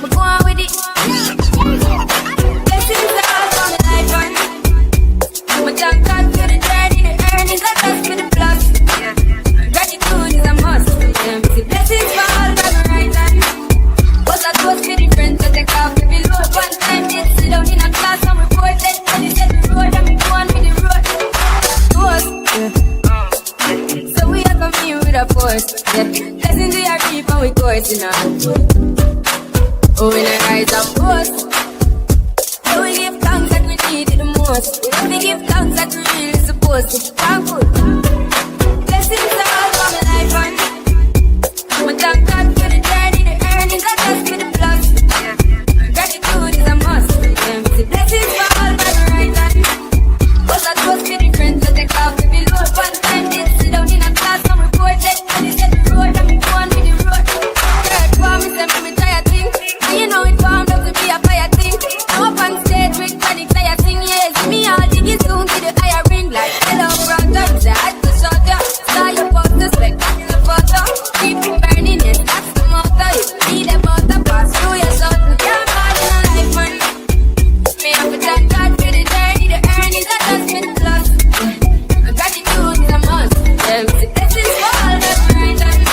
go on with it. Blessings all for my life, man. My thank God for the journey, the earnings, I trust for the plus. Gratitude is a must. Blessings for all by my right hand. But I toast for the friends that take off every load. One time they sit down in a class and report that they set the road and we go on with the road. Toast, so we are coming with a force. Blessings we are reap and we coursing on. Oh, when I rise and boast, so we give thanks that we need it the most. We give thanks that we really supposed to. Thankful. Blessings are all for my life, man. My thank God for the journey, the earnings, I trust for the plus. Gratitude is a must. Blessings for all by the right hand. But I trust for the friends that take off every load. One time they sit down in a class and report that they set the road and we go on with the road. Third promise them to me tired thing. And you know it formed up to be a fire thing. I'm up on stage with panic, I sing, yeah. See me all digging soon to the higher ring. Like hello brother, say I had to shut ya. Saw your poster, spectacular photo. Keep it burning, yes, that's the motto. You need a butter, pass through your soul. You're bad in a life, man. Me have to thank God for the journey, the earnings, I just been plus. Gratitude is a must. Blessings for all that right hand.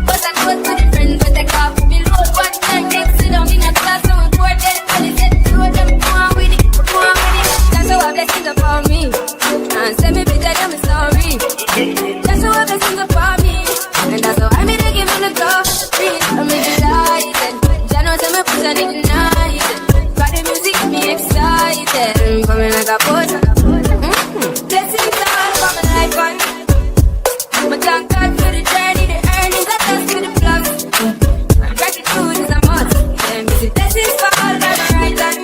But I go to the friends that take off me load. One time they sit down in a class and report that all is set the road and go on with it, go on with it. That's how our blessings upon me. And send me picture of my story. That's how our blessings upon me. And that's how I made a give me the go. I'm delighted. Jano tell me push and ignite. Got the music get me excited. Coming like a boat. Blessings all for my life, man. My thank God for the journey, the earnings, I trust for the plus. Gratitude is a must. Blessings for all by my right hand.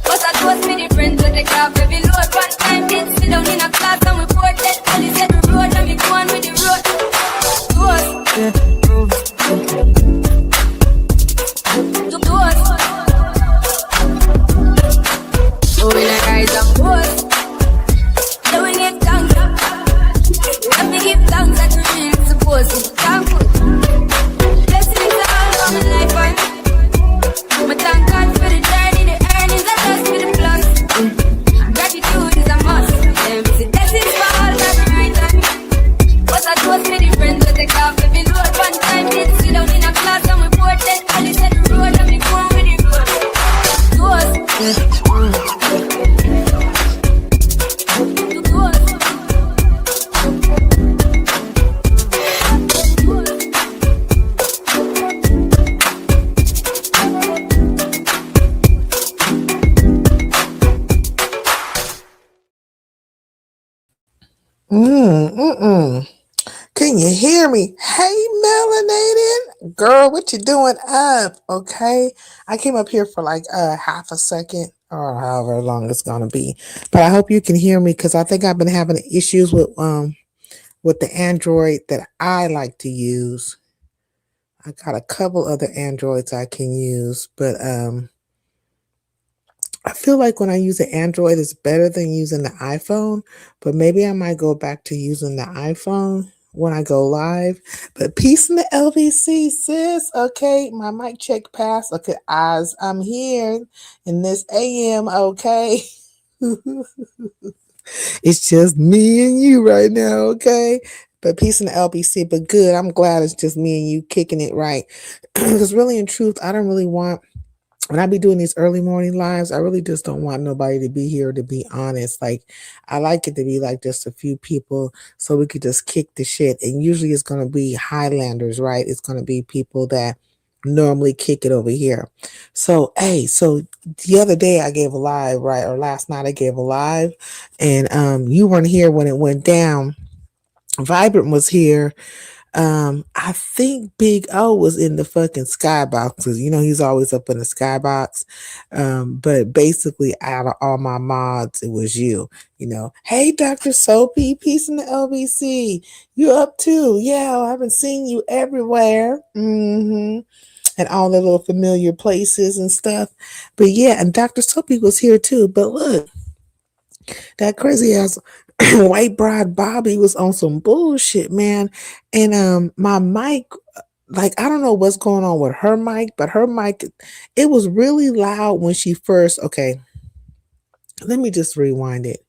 But I trust for the friends that take off every load. One time they sit down in a class and report that all is set the road and we go on with the road. Oh, when I rise and boast, so we give thanks. Let me give thanks that we really supposed to. Thankful. Blessings all for my life, man. My thank God for the journey, the earnings, I trust for the plus. Gratitude is a must. Blessings for all that the right hand. But I trust for the friends that take off every load. One time they sit down in a class and report that all is set the road and we go on with the road. Toast. Can you hear me? Hey, melanated girl, what you doing up? Okay, I came up here for like half a second or however long it's gonna be, but I hope you can hear me because I think I've been having issues with the Android that I like to use. I got a couple other Androids I can use, but I feel like when I use an Android, it's better than using the iPhone, but maybe I might go back to using the iPhone when I go live. But peace in the LVC, sis. Okay, my mic check passed. Okay, as I'm here in this AM, okay. It's just me and you right now, okay? But peace in the LBC, but good. I'm glad it's just me and you kicking it right. Because really, in truth, I don't really want, when I be doing these early morning lives, I really just don't want nobody to be here, to be honest. Like, I like it to be like just a few people so we could just kick the shit. And usually it's going to be Highlanders, right? It's going to be people that normally kick it over here. So, hey, so the other day I gave a live, right? Or last night I gave a live and you weren't here when it went down. Vibrant was here. I think Big O was in the fucking skyboxes. You know, he's always up in the skybox. But basically, out of all my mods, it was you. You know, hey, Dr. Soapy, peace in the LBC. You up too? Yeah, I haven't seen you everywhere. And all the little familiar places and stuff. But yeah, and Dr. Soapy was here too. But look, that crazy ass white broad Bobby was on some bullshit, man. And my mic like I don't know what's going on with her mic, but her mic, it was really loud when she first. Okay, let me just rewind it.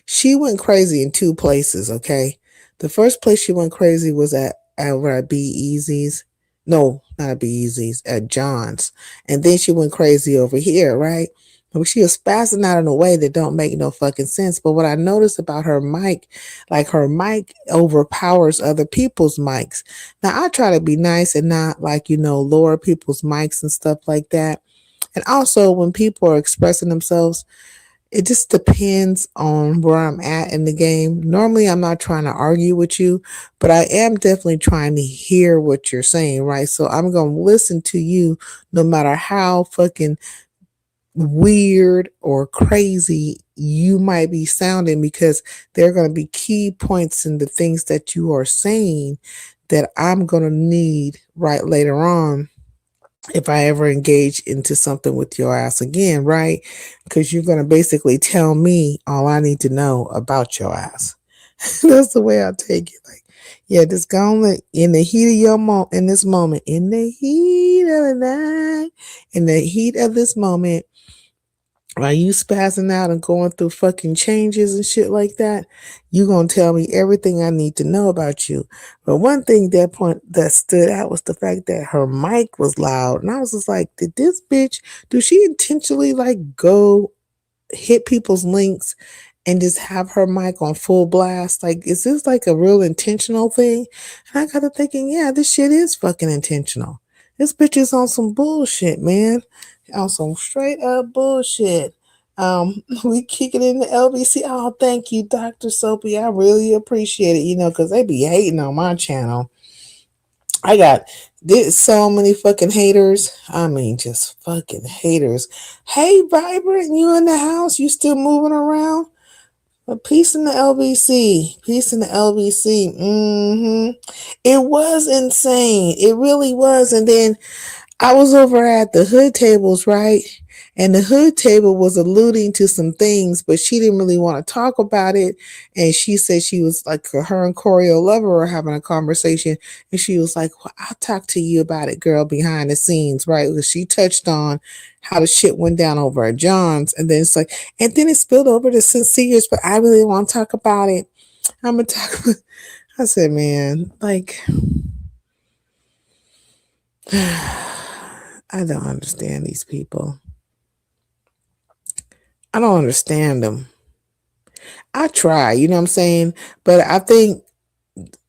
She went crazy in two places, okay? The first place she went crazy was at over at Be Easy's. No, not at Be Easy's, at John's. And then she went crazy over here, right? But she was spazzing out in a way that don't make no fucking sense. But what I noticed about her mic, like her mic overpowers other people's mics. Now I try to be nice and not like, lower people's mics and stuff like that. And also when people are expressing themselves, it just depends on where I'm at in the game. Normally, I'm not trying to argue with you, but I am definitely trying to hear what you're saying, right? So I'm going to listen to you no matter how fucking weird or crazy you might be sounding, because there are going to be key points in the things that you are saying that I'm going to need right later on if I ever engage into something with your ass again, right? Because you're going to basically tell me all I need to know about your ass. That's the way I take it. Like, yeah, just go on in the heat of your in this moment, in the heat of the night, in the heat of this moment, while you spazzing out and going through fucking changes and shit like that, you gonna tell me everything I need to know about you. But one thing that stood out was the fact that her mic was loud. And I was just like, did this bitch, do she intentionally like go hit people's links and just have her mic on full blast? Like, is this like a real intentional thing? And I got to thinking, yeah, this shit is fucking intentional. This bitch is on some bullshit, man. On some straight up bullshit. We kick it in the LBC. Oh, thank you, Dr. Soapy. I really appreciate it, because they be hating on my channel. I got so many fucking haters. I mean, just fucking haters. Hey, Vibrant, you in the house? You still moving around? But peace in the LBC. Peace in the LBC. It was insane. It really was. And then I was over at the hood tables, right? And the hood table was alluding to some things, but she didn't really want to talk about it. And she said she was like, her and Choreo Lover were having a conversation. And she was like, well, I'll talk to you about it, girl, behind the scenes, right? Because she touched on how the shit went down over at John's. And then it's like, and then it spilled over to Sincere's, but I really want to talk about it. I'm going to talk about, I said, man, like, I don't understand these people. I don't understand them. I try, you know what I'm saying? But I think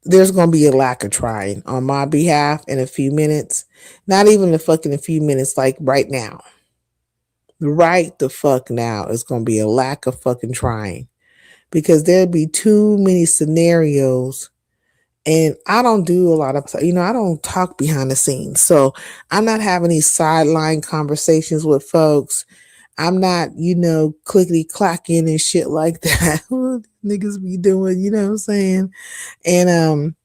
there's going to be a lack of trying on my behalf in a few minutes. Not even a few minutes, like right now. Right the fuck now is going to be a lack of fucking trying. Because there'd be too many scenarios. And I don't do a lot of, I don't talk behind the scenes. So I'm not having these sideline conversations with folks. I'm not, clickety clacking and shit like that. Niggas be doing, you know what I'm saying? And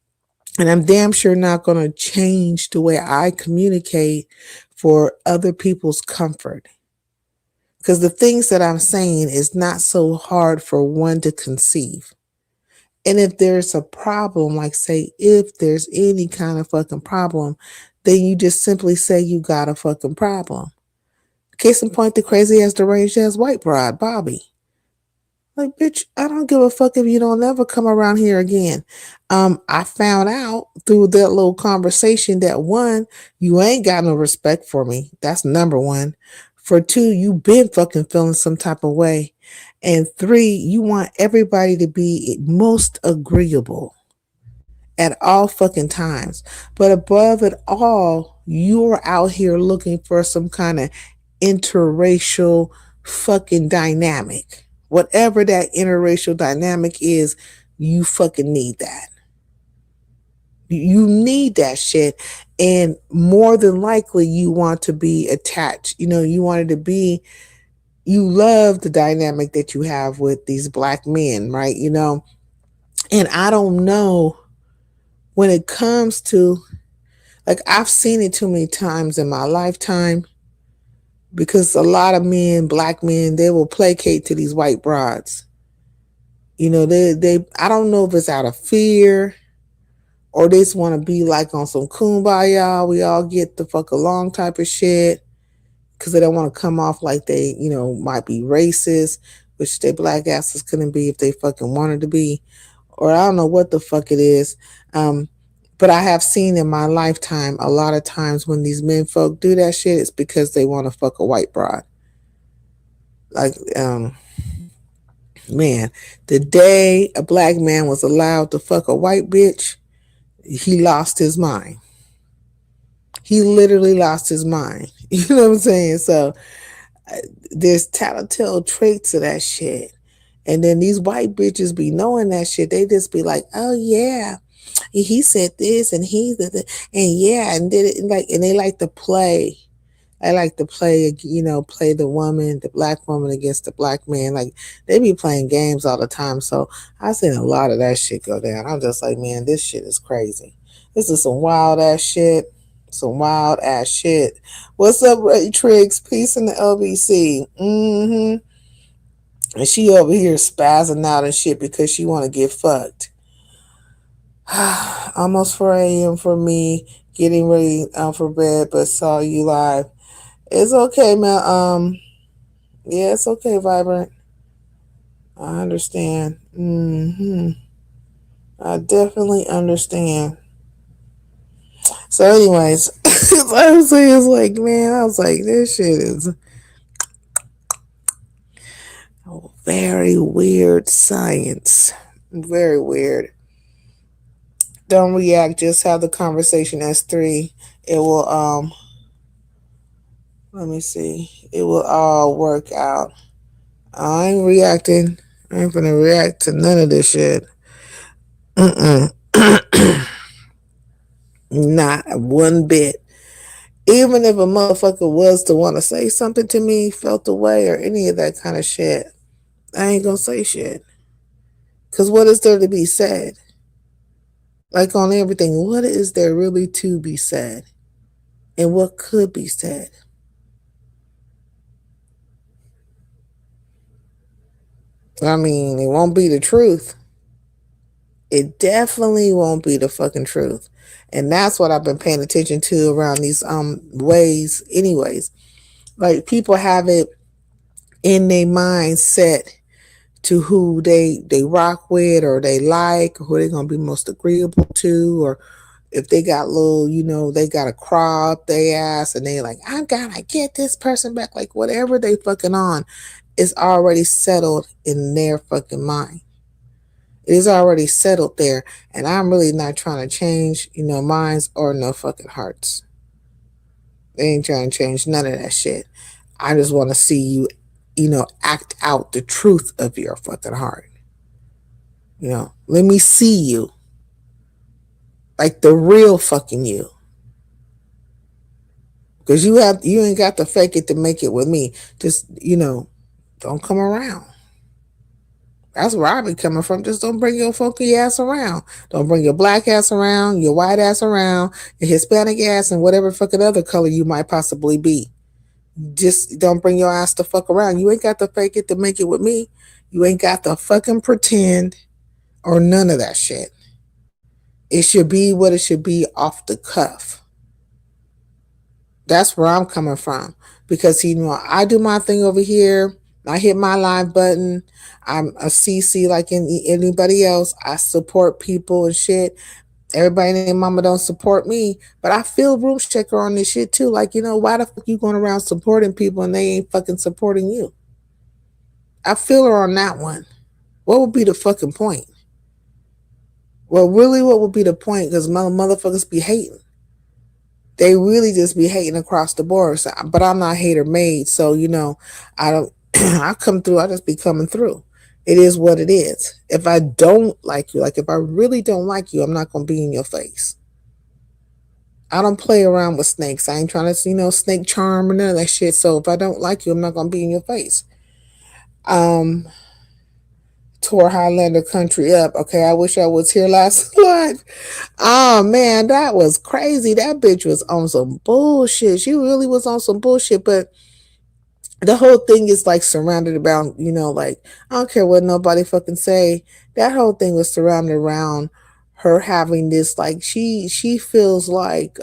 I'm damn sure not gonna change the way I communicate for other people's comfort. Because the things that I'm saying is not so hard for one to conceive. And if there's a problem, like say, if there's any kind of fucking problem, then you just simply say you got a fucking problem. Case in point, the crazy ass deranged ass white broad, Bobby. Like, bitch, I don't give a fuck if you don't ever come around here again. I found out through that little conversation that one, you ain't got no respect for me. That's number one. For two, you been fucking feeling some type of way. And three, you want everybody to be most agreeable at all fucking times. But above it all, you're out here looking for some kind of interracial fucking dynamic. Whatever that interracial dynamic is, you fucking need that. You need that shit. And more than likely, you want to be attached. You wanted to be, you love the dynamic that you have with these black men, right? And I don't know when it comes to, like, I've seen it too many times in my lifetime, because a lot of men, black men, they will placate to these white broads. They I don't know if it's out of fear or they just want to be like on some kumbaya, we all get the fuck along type of shit, because they don't want to come off like they, might be racist, which they black asses couldn't be if they fucking wanted to be, or I don't know what the fuck it is. Um, but I have seen in my lifetime a lot of times when these men folk do that shit, it's because they want to fuck a white broad. Like, man, the day a black man was allowed to fuck a white bitch, he lost his mind. He literally lost his mind. You know what I'm saying? So there's telltale traits of that shit. And then these white bitches be knowing that shit. They just be like, oh yeah, he said this and he did it, and yeah, and did it like, and they like to play. I like to play, play the woman, the black woman against the black man. Like they be playing games all the time. So I seen a lot of that shit go down. I'm just like, man, this shit is crazy. This is some wild ass shit. Some wild ass shit. What's up, Ray Triggs? Peace in the LBC. And she over here spazzing out and shit because she want to get fucked. Almost 4 a.m. for me, getting ready for bed, but saw you live. It's okay, man. Yeah, it's okay, Vibrant. I understand. I definitely understand. So, anyways, I was saying, it's like, man, I was like, this shit is very weird science. Very weird. Don't react, just have the conversation as three. It will, let me see. It will all work out. I ain't reacting. I ain't gonna react to none of this shit. Not one bit. Even if a motherfucker was to want to say something to me, felt the way, or any of that kind of shit, I ain't gonna say shit. Because what is there to be said? Like on everything, what is there really to be said? And what could be said? I mean, it won't be the truth. It definitely won't be the fucking truth. And that's what I've been paying attention to around these ways anyways. Like people have it in their mind set to who they rock with, or they like, or who they're gonna be most agreeable to, or if they got little, they got a craw up their ass and they like, I'm gonna get this person back. Like whatever they fucking on is already settled in their fucking mind. It is already settled there. And I'm really not trying to change, minds or no fucking hearts. They ain't trying to change none of that shit. I just want to see you, act out the truth of your fucking heart. Let me see you. Like the real fucking you. Because you ain't got to fake it to make it with me. Just, don't come around. That's where I be coming from. Just don't bring your funky ass around. Don't bring your black ass around, your white ass around, your Hispanic ass, and whatever fucking other color you might possibly be. Just don't bring your ass to fuck around. You ain't got to fake it to make it with me. You ain't got to fucking pretend or none of that shit. It should be what it should be off the cuff. That's where I'm coming from. Because, I do my thing over here. I hit my live button. I'm a CC like anybody else. I support people and shit. Everybody and their mama don't support me, but I feel room checker on this shit too. Like, why the fuck you going around supporting people and they ain't fucking supporting you? I feel her on that one. What would be the fucking point? Well, really, what would be the point? Because motherfuckers be hating. They really just be hating across the board. So, but I'm not hater made, so I don't. I come through. I just be coming through. It is what it is. If I don't like you, like if I really don't like you, I'm not gonna be in your face. I don't play around with snakes. I ain't trying to, snake charm or none of that shit. So if I don't like you, I'm not gonna be in your face. Tore Highlander Country up. Okay, I wish I was here last live. Oh man, that was crazy. That bitch was on some bullshit. She really was on some bullshit, but the whole thing is like surrounded around, like I don't care what nobody fucking say. That whole thing was surrounded around her having this, like, she feels like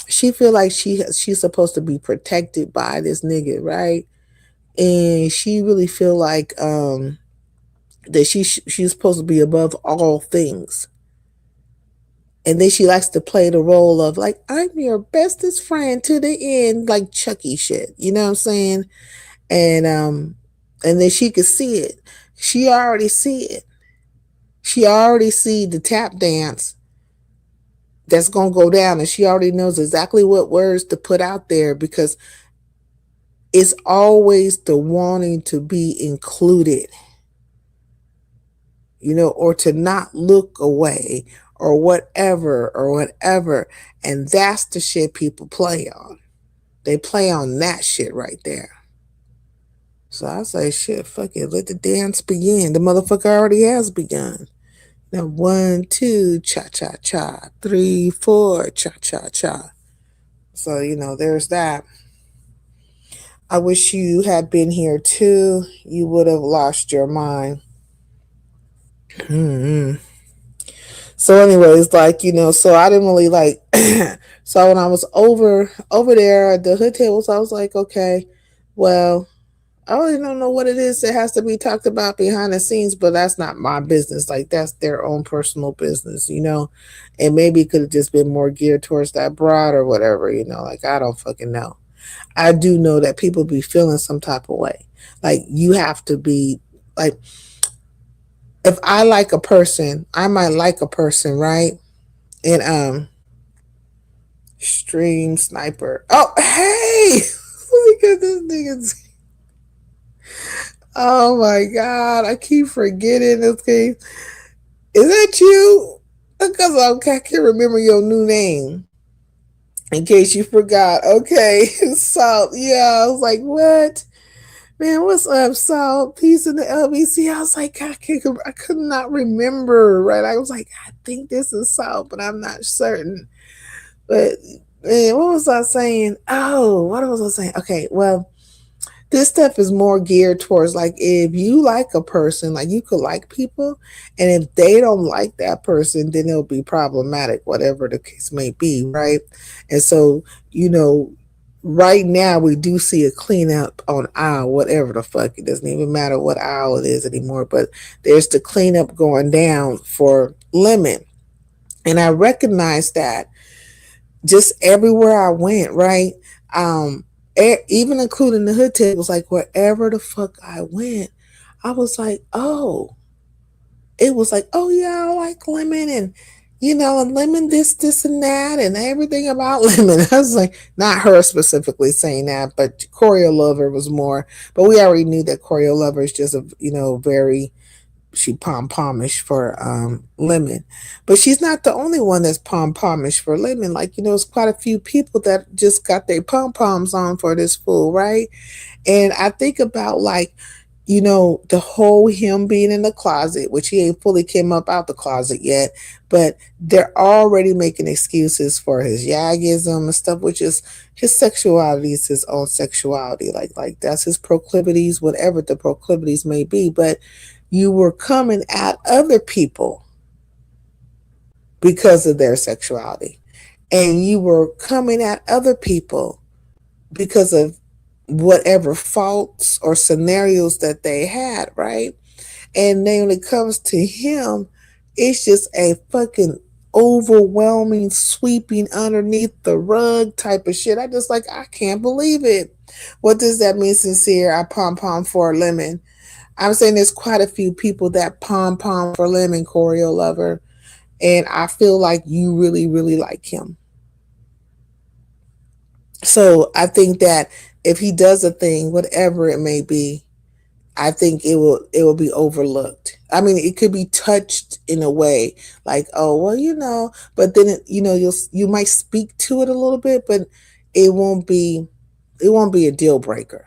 she feel like she's supposed to be protected by this nigga, right? And she really feel like that she's supposed to be above all things. And then she likes to play the role of like, I'm your bestest friend to the end, like Chucky shit. You know what I'm saying? And then she could see it. She already see it. She already see the tap dance that's gonna go down, and she already knows exactly what words to put out there, because it's always the wanting to be included, or to not look away, or whatever, or whatever. And that's the shit people play on. They play on that shit right there. So I say, shit, fuck it, let the dance begin. The motherfucker already has begun. Now, 1, 2, cha cha cha. 3, 4, cha cha cha. So, there's that. I wish you had been here too. You would have lost your mind. Mm-hmm. So, anyways, like, so I didn't really like. So when I was over there at the hood tables, I was like, okay, well, I really don't know what it is that has to be talked about behind the scenes, but that's not my business. Like, that's their own personal business. And maybe it could have just been more geared towards that broad or whatever. Like, I don't fucking know. I do know that people be feeling some type of way. Like, you have to be like, if I like a person, I might like a person, right? And stream sniper. Oh, hey! Look at this nigga. Oh my god, I keep forgetting this game. Is that you? Because I can't remember your new name. In case you forgot. Okay, Salt. Yeah, I was like, what? Man, what's up, Salt? Peace in the LBC. I was like, I could not remember, right? I was like, I think this is Salt, but I'm not certain. But, man, what was I saying? Oh, what was I saying? Okay, well, this stuff is more geared towards, like, if you like a person, like, you could like people, and if they don't like that person, then it'll be problematic, whatever the case may be, right? And so, right now we do see a cleanup on aisle, whatever the fuck. It doesn't even matter what aisle it is anymore, but there's the cleanup going down for Lemon. And I recognize that just everywhere I went, right? Even including the hood tables, like wherever the fuck I went, I was like, oh, it was like, oh yeah, I like Lemon, and Lemon this and that, and everything about Lemon. I was like, not her specifically saying that, but Choreo Lover was more. But we already knew that Choreo Lover is just a very, she pom-pomish for Lemon. But she's not the only one that's pom-pomish for Lemon. Like, it's quite a few people that just got their pom-poms on for this fool, right? And I think about, like, the whole him being in the closet, which he ain't fully came up out the closet yet, but they're already making excuses for his yagism and stuff, which is his sexuality is his own sexuality. Like that's his proclivities, whatever the proclivities may be. But you were coming at other people because of their sexuality. And you were coming at other people because of whatever faults or scenarios that they had, right? And then when it comes to him, it's just a fucking overwhelming, sweeping underneath the rug type of shit. I can't believe it. What does that mean, Sincere? I pom-pom for Lemon. I'm saying there's quite a few people that pom-pom for Lemon, Choreo Lover. And I feel like you really, really like him. So I think that if he does a thing, whatever it may be, I think it will be overlooked. I mean, it could be touched in a way, like, oh well, but then you might speak to it a little bit, but it won't be a deal breaker.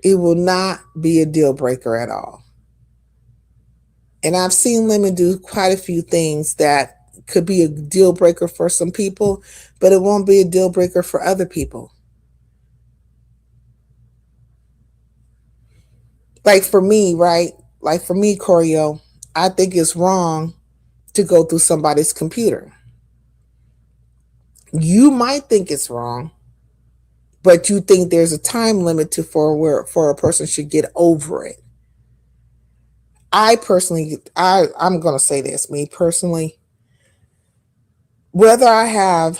It will not be a deal breaker at all. And I've seen Lemon do quite a few things that could be a deal breaker for some people, but it won't be a deal breaker for other people. Like for me, right? Like for me, Corio, I think it's wrong to go through somebody's computer. You might think it's wrong, but you think there's a time limit to for a person should get over it. I personally, I'm gonna say this, me personally, whether I have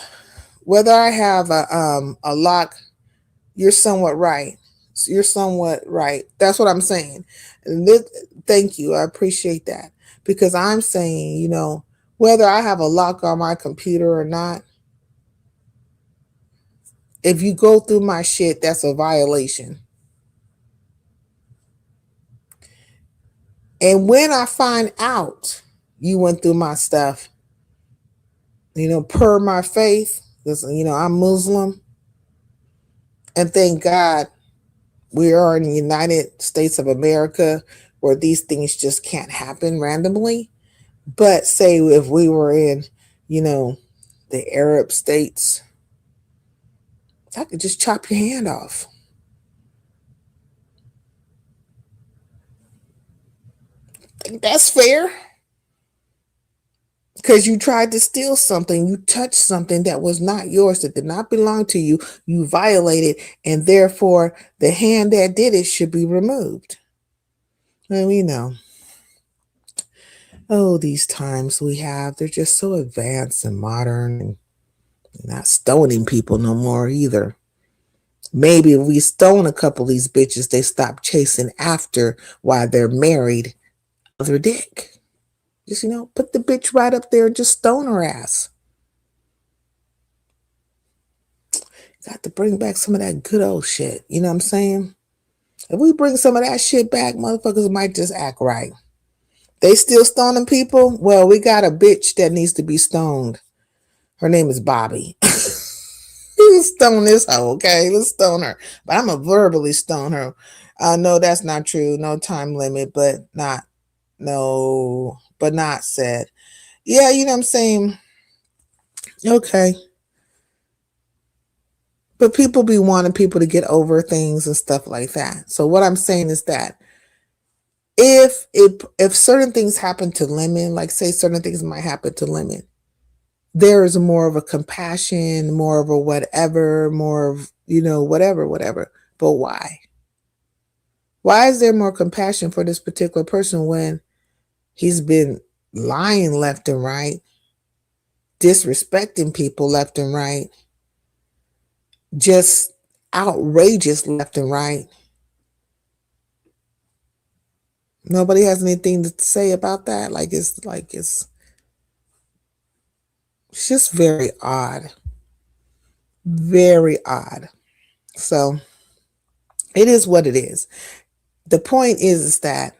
a lock, you're somewhat right. You're somewhat right. That's what I'm saying. Thank you. I appreciate that because I'm saying, whether I have a lock on my computer or not, if you go through my shit, that's a violation. And when I find out you went through my stuff, per my faith, because, I'm Muslim, and thank God we are in the United States of America where these things just can't happen randomly. But say if we were in, the Arab states, I could just chop your hand off. Think that's fair? Because you tried to steal something, you touched something that was not yours, that did not belong to you, you violated, and therefore the hand that did it should be removed. And these times we have, they're just so advanced and modern and not stoning people no more either. Maybe if we stone a couple of these bitches, they stop chasing after while they're married other dick. Just, put the bitch right up there and just stone her ass. Got to bring back some of that good old shit. You know what I'm saying? If we bring some of that shit back, motherfuckers might just act right. They still stoning people? Well, we got a bitch that needs to be stoned. Her name is Bobby. Let's stone this hoe, okay? Let's stone her. But I'm going to verbally stone her. No, that's not true. No time limit, but not said. Yeah, you know what I'm saying? Okay. But people be wanting people to get over things and stuff like that. So what I'm saying is that if certain things happen to Lemon, like say certain things might happen to Lemon, there is more of a compassion, more of a whatever, more of, whatever. But why? Why is there more compassion for this particular person when he's been lying left and right, disrespecting people left and right, just outrageous left and right? Nobody has anything to say about that. It's just very odd. Very odd. So it is what it is. The point is that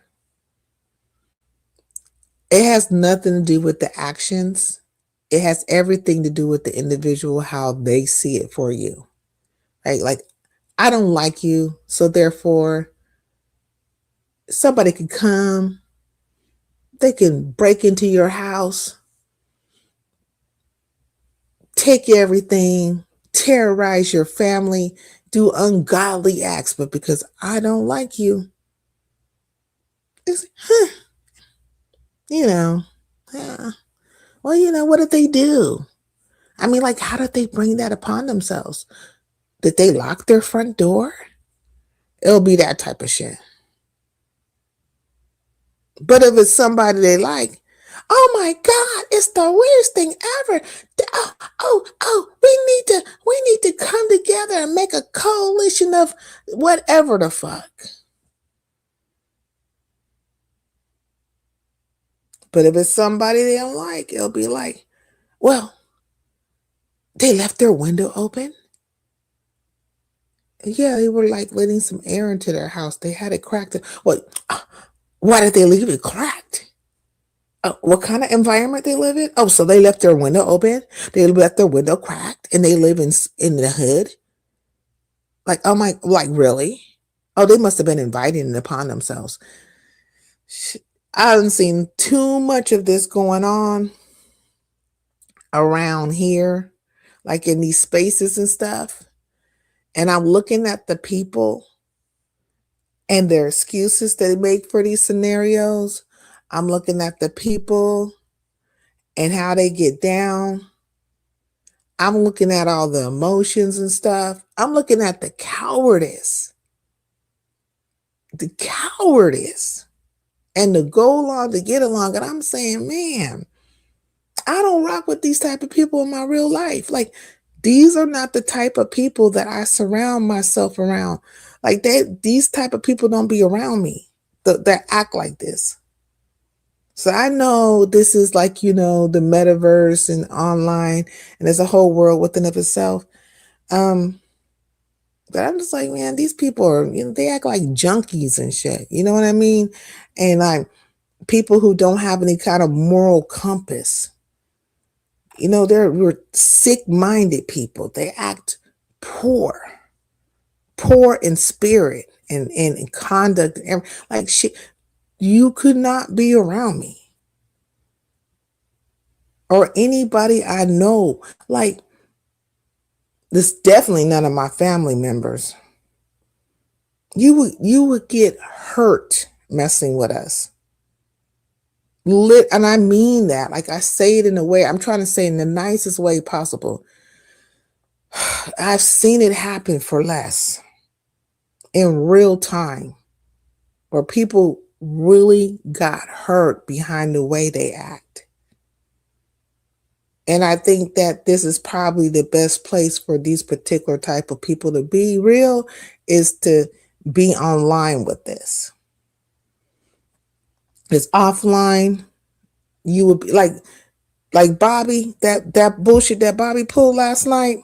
it has nothing to do with the actions. It has everything to do with the individual, how they see it for you. Right? Like, I don't like you, so therefore somebody can come, they can break into your house, take everything, terrorize your family, do ungodly acts, but because I don't like you, it's, yeah. Well, what did they do? I mean, like, how did they bring that upon themselves? Did they lock their front door? It'll be that type of shit. But if it's somebody they like, oh my God, it's the weirdest thing ever. We need to come together and make a coalition of whatever the fuck. But if it's somebody they don't like, it'll be like, well, they left their window open. Yeah, they were like letting some air into their house. They had it cracked. What? Why did they leave it cracked? What kind of environment they live in? Oh, so they left their window open. They left their window cracked, and they live in the hood. Like, oh my, like really? Oh, they must have been inviting it upon themselves. I haven't seen too much of this going on around here, like in these spaces and stuff. And I'm looking at the people, and their excuses they make for these scenarios. I'm looking at the people and how they get down. I'm looking at all the emotions and stuff. I'm looking at the cowardice. The cowardice. And to go along, to get along. And I'm saying, man, I don't rock with these type of people in my real life. Like, these are not the type of people that I surround myself around. Like, these type of people don't be around me that act like this. So I know this is like, the metaverse and online, and there's a whole world within of itself. But I'm just like, man, these people are, they act like junkies and shit. You know what I mean? And like people who don't have any kind of moral compass. We're sick-minded people. They act poor in spirit and in conduct. And like shit, you could not be around me or anybody I know. Like, this definitely none of my family members. You would get hurt messing with us. And I mean that. Like, I say it in a way, I'm trying to say in the nicest way possible. I've seen it happen for less in real time, where people really got hurt behind the way they act. And I think that this is probably the best place for these particular type of people to be real, is to be online with this. It's offline. You would be like Bobby, that bullshit that Bobby pulled last night.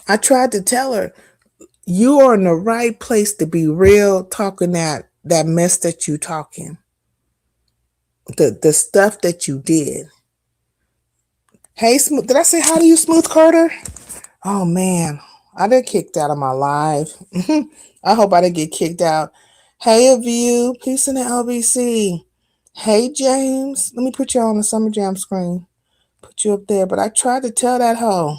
I tried to tell her, you are in the right place to be real, talking that mess that you talking. The stuff that you did. Hey, Smooth, did I say hi to you, Smooth Carter? Oh man, I did kicked out of my live. I hope I didn't get kicked out. Hey, View, peace in the LBC. Hey, James, let me put you on the Summer Jam screen. Put you up there, but I tried to tell that hoe.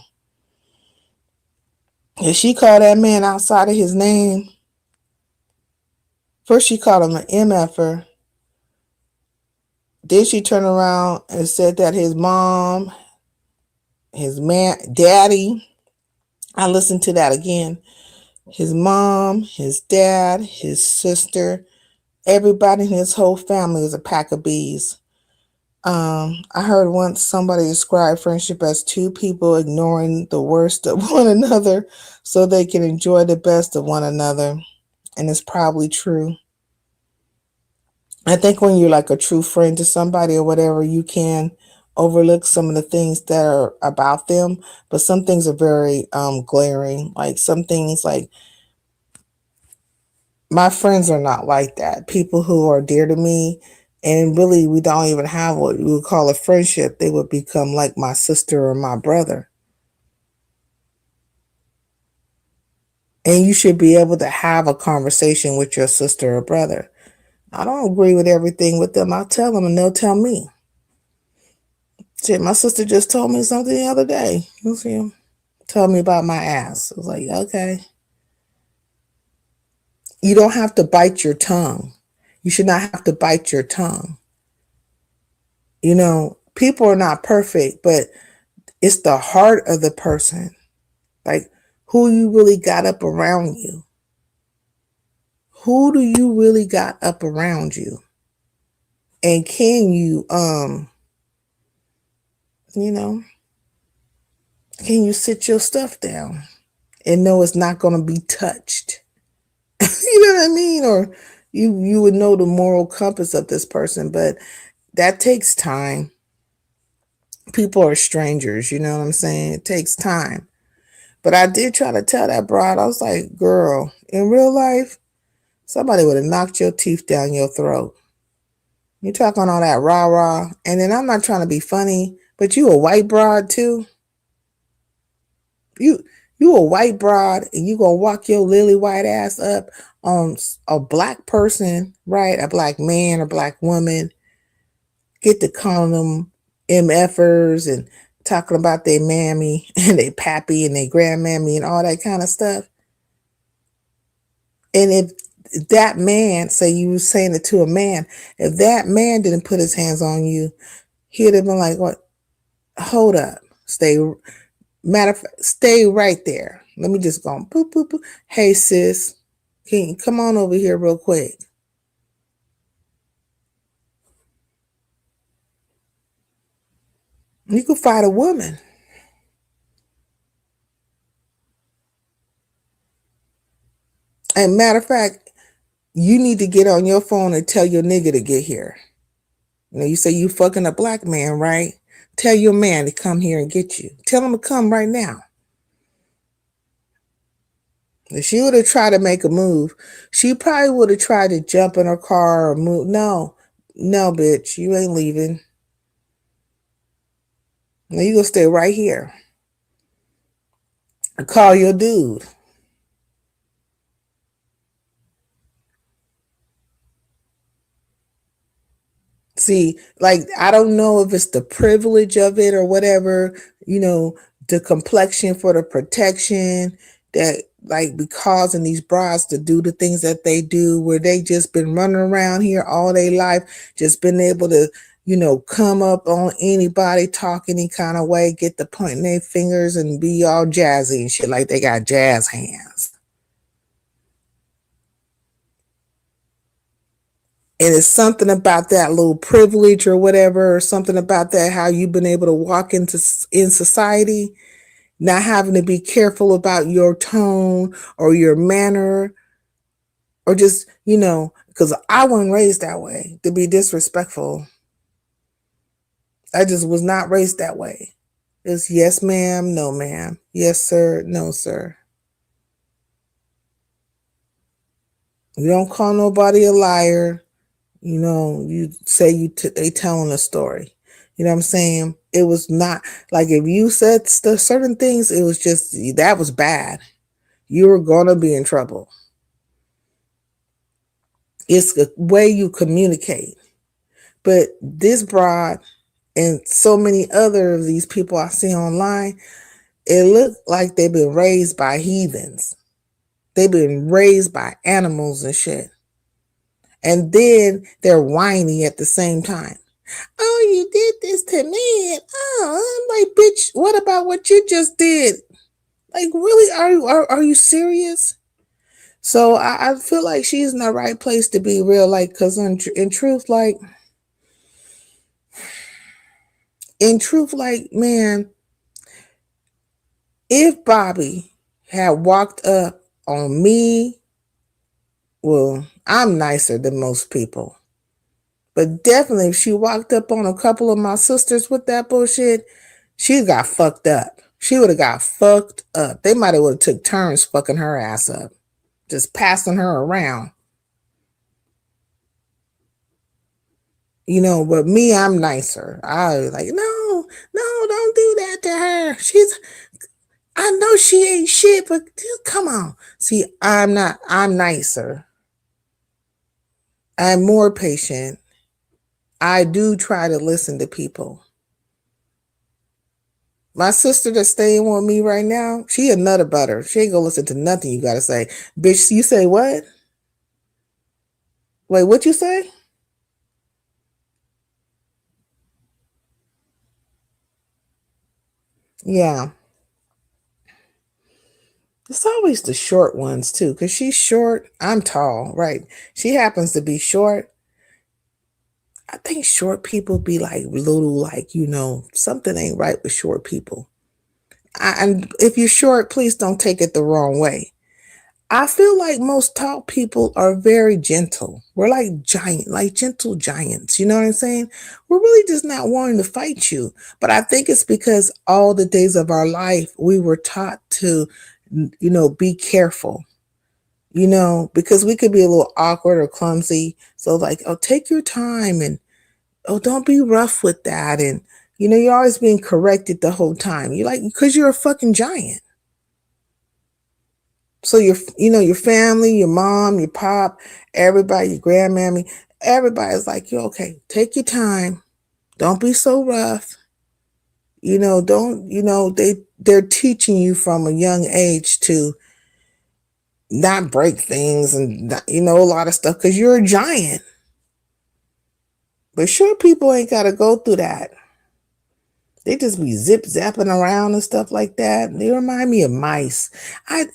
If she called that man outside of his name, first she called him an MFer. Then she turned around and said that his mom, his daddy, I listened to that again. His mom, his dad, his sister, everybody in his whole family is a pack of bees. I heard once somebody describe friendship as two people ignoring the worst of one another so they can enjoy the best of one another. And it's probably true. I think when you're like a true friend to somebody or whatever, you can overlook some of the things that are about them, but some things are very glaring. Like some things, like my friends are not like that. People who are dear to me, and really we don't even have what we would call a friendship. They would become like my sister or my brother. And you should be able to have a conversation with your sister or brother. I don't agree with everything with them. I'll tell them and they'll tell me. Shit, my sister just told me something the other day. You see, told me about my ass. I was like, okay. You don't have to bite your tongue. You should not have to bite your tongue. People are not perfect, but it's the heart of the person. Like, who you really got up around you. Who do you really got up around you? And can you, can you sit your stuff down and know it's not going to be touched? You know what I mean? Or you would know the moral compass of this person, but that takes time. People are strangers, you know what I'm saying? It takes time. But I did try to tell that broad, I was like, girl, in real life, somebody would have knocked your teeth down your throat. You talking all that rah-rah, and then I'm not trying to be funny, but you a white broad too? You a white broad, and you gonna walk your lily white ass up on a black person, right? A black man or black woman, get to calling them MFers and talking about their mammy and their pappy and their grandmammy and all that kind of stuff. And if that man, say you were saying it to a man, if that man didn't put his hands on you, he'd have been like, what? Hold up. Matter of fact, stay right there. Let me just go, boop, boop, boop. Hey, sis, can you come on over here real quick? You could fight a woman. And matter of fact, you need to get on your phone and tell your nigga to get here. You say you fucking a black man, right? Tell your man to come here and get you. Tell him to come right now. If she would have tried to make a move, she probably would have tried to jump in her car or move. No, no, bitch, you ain't leaving. No, you gonna stay right here. Call your dude. See, like, I don't know if it's the privilege of it or whatever, the complexion for the protection that like be causing these brides to do the things that they do, where they just been running around here all their life, just been able to, come up on anybody, talk any kind of way, get the point in their fingers and be all jazzy and shit like they got jazz hands. And it's something about that little privilege or whatever, or something about that, how you've been able to walk in society, not having to be careful about your tone or your manner, or just, because I wasn't raised that way to be disrespectful. I just was not raised that way. It's yes, ma'am, no, ma'am. Yes, sir, no, sir. You don't call nobody a liar. You say they telling a story. You know what I'm saying? It was not like if you said certain things, it was just that was bad. You were gonna be in trouble. It's the way you communicate. But this broad and so many other of these people I see online, it looked like they've been raised by heathens. They've been raised by animals and shit. And then they're whiny at the same time. Oh, you did this to me. And, oh, I'm like, bitch, what about what you just did? Like, really? Are you serious? So I feel like she's in the right place to be real. Like, because in truth, man, if Bobby had walked up on me, well, I'm nicer than most people. But definitely, if she walked up on a couple of my sisters with that bullshit, she got fucked up. She would have got fucked up. They might have took turns fucking her ass up, just passing her around. But me, I'm nicer. I was like, no, don't do that to her. I know she ain't shit, but come on. See, I'm nicer. I'm more patient. I do try to listen to people. My sister that's staying with me right now, she a nutter butter. She ain't gonna listen to nothing you gotta say. Bitch, you say what? Wait, what you say? Yeah. It's always the short ones too, because she's short. I'm tall, right? She happens to be short. I think short people be like little, like, something ain't right with short people. And if you're short, please don't take it the wrong way. I feel like most tall people are very gentle. We're like gentle giants. You know what I'm saying? We're really just not wanting to fight you. But I think it's because all the days of our life, we were taught to, be careful, because we could be a little awkward or clumsy. So like, oh, take your time and, oh, don't be rough with that. And, you're always being corrected the whole time. You're like, because you're a fucking giant. So your family, your mom, your pop, everybody, your grandmammy, everybody's like, you okay, take your time. Don't be so rough. They're teaching you from a young age to, not break things and not, a lot of stuff because you're a giant. But sure, people ain't got to go through that. They just be zip zapping around and stuff like that. They remind me of mice. I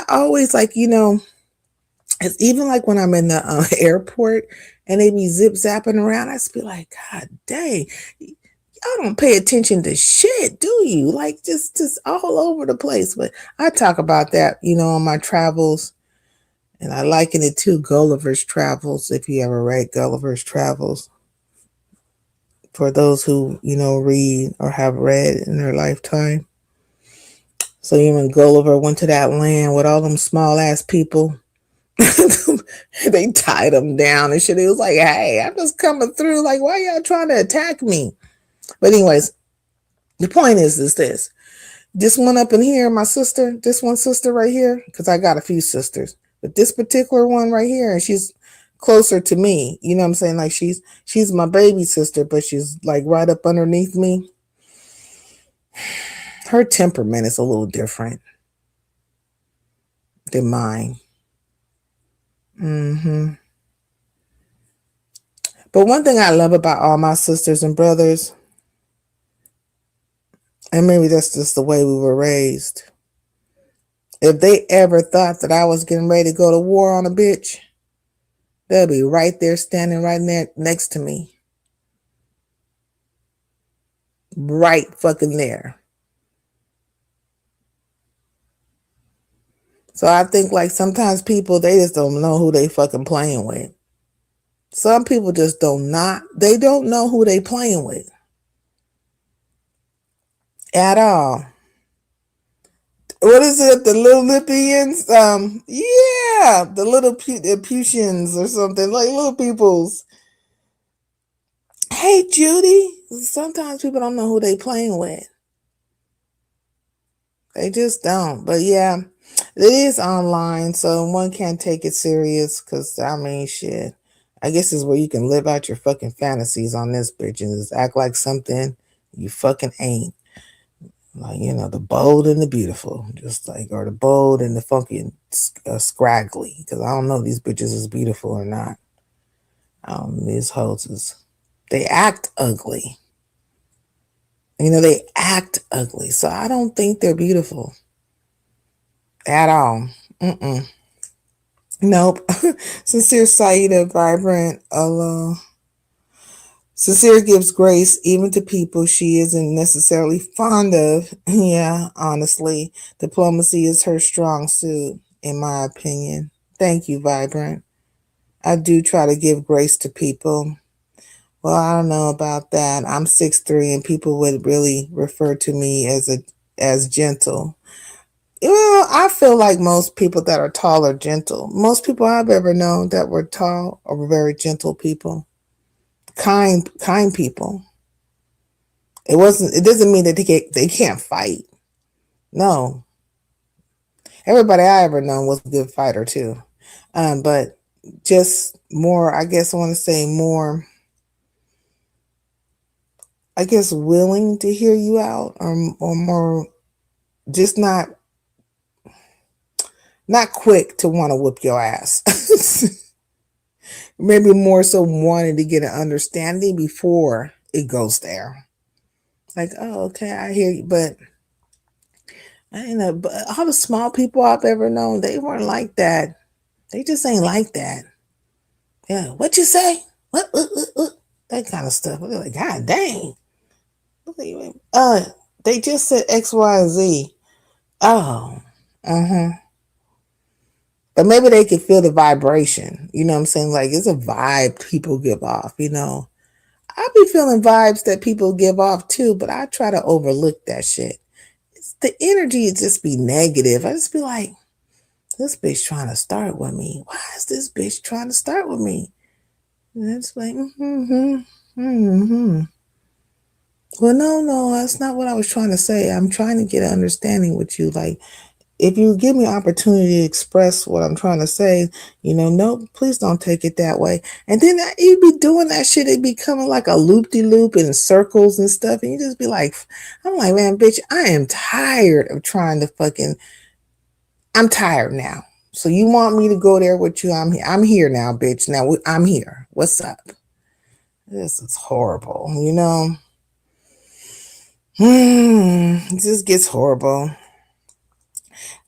always like, it's even like when I'm in the airport and they be zip zapping around. I just be like, God dang, y'all don't pay attention to shit, do you? Like just all over the place. But I talk about that, on my travels. And I liken it to Gulliver's Travels, if you ever read Gulliver's Travels. For those who, read or have read in their lifetime. So even Gulliver went to that land with all them small ass people. They tied him down and shit. He was like, hey, I'm just coming through. Like, why y'all trying to attack me? But anyways, the point is this. This one up in here, my sister, this one sister right here, because I got a few sisters, but this particular one right here, and she's closer to me. You know what I'm saying? Like she's my baby sister, but she's like right up underneath me. Her temperament is a little different than mine. But one thing I love about all my sisters and brothers, and maybe that's just the way we were raised. If they ever thought that I was getting ready to go to war on a bitch, they'll be right there standing right next to me. Right fucking there. So I think like sometimes people, they just don't know who they fucking playing with. Some people just they don't know who they playing with. At all. What is it? The little Lipians? Yeah, the little Putians or something, like little peoples. Hey, Judy. Sometimes people don't know who they playing with. They just don't. But yeah, it is online, so one can't take it serious because, I mean, shit. I guess is where you can live out your fucking fantasies on this bitch and just act like something you fucking ain't. Like, the bold and the beautiful. Just like, or the bold and the funky and scraggly. Because I don't know if these bitches is beautiful or not. These hoes they act ugly. They act ugly. So I don't think they're beautiful. At all. Nope. Sincere Saida, vibrant, Allah. Sincere gives grace even to people she isn't necessarily fond of. Yeah, honestly. Diplomacy is her strong suit, in my opinion. Thank you, Vibrant. I do try to give grace to people. Well, I don't know about that. I'm 6'3", and people would really refer to me as gentle. Well, I feel like most people that are tall are gentle. Most people I've ever known that were tall are very gentle people. Kind people. It doesn't mean that they can't fight. No. Everybody I ever known was a good fighter too. But just more, I guess I want to say more, I guess, willing to hear you out, or more just not quick to want to whip your ass. Maybe more so wanting to get an understanding before it goes there. Like, oh, okay, I hear you, but but all the small people I've ever known, they weren't like that. They just ain't like that. Yeah, what you say? What? That kind of stuff. They're like, God dang. They just said X, Y, Z. Oh, but maybe they could feel the vibration. You know what I'm saying? Like, it's a vibe people give off, I be feeling vibes that people give off too, but I try to overlook that shit. The energy just be negative. I just be like, this bitch trying to start with me. Why is this bitch trying to start with me? And it's like, Well, no, that's not what I was trying to say. I'm trying to get an understanding with you. Like, if you give me an opportunity to express what I'm trying to say, no, please don't take it that way. And then you'd be doing that shit. It'd be coming like a loop-de-loop in circles and stuff. And you just be like, I'm like, man, bitch, I am tired of trying to I'm tired now. So you want me to go there with you? I'm here. I'm here now, bitch. Now I'm here. What's up? This is horrible. It just gets horrible.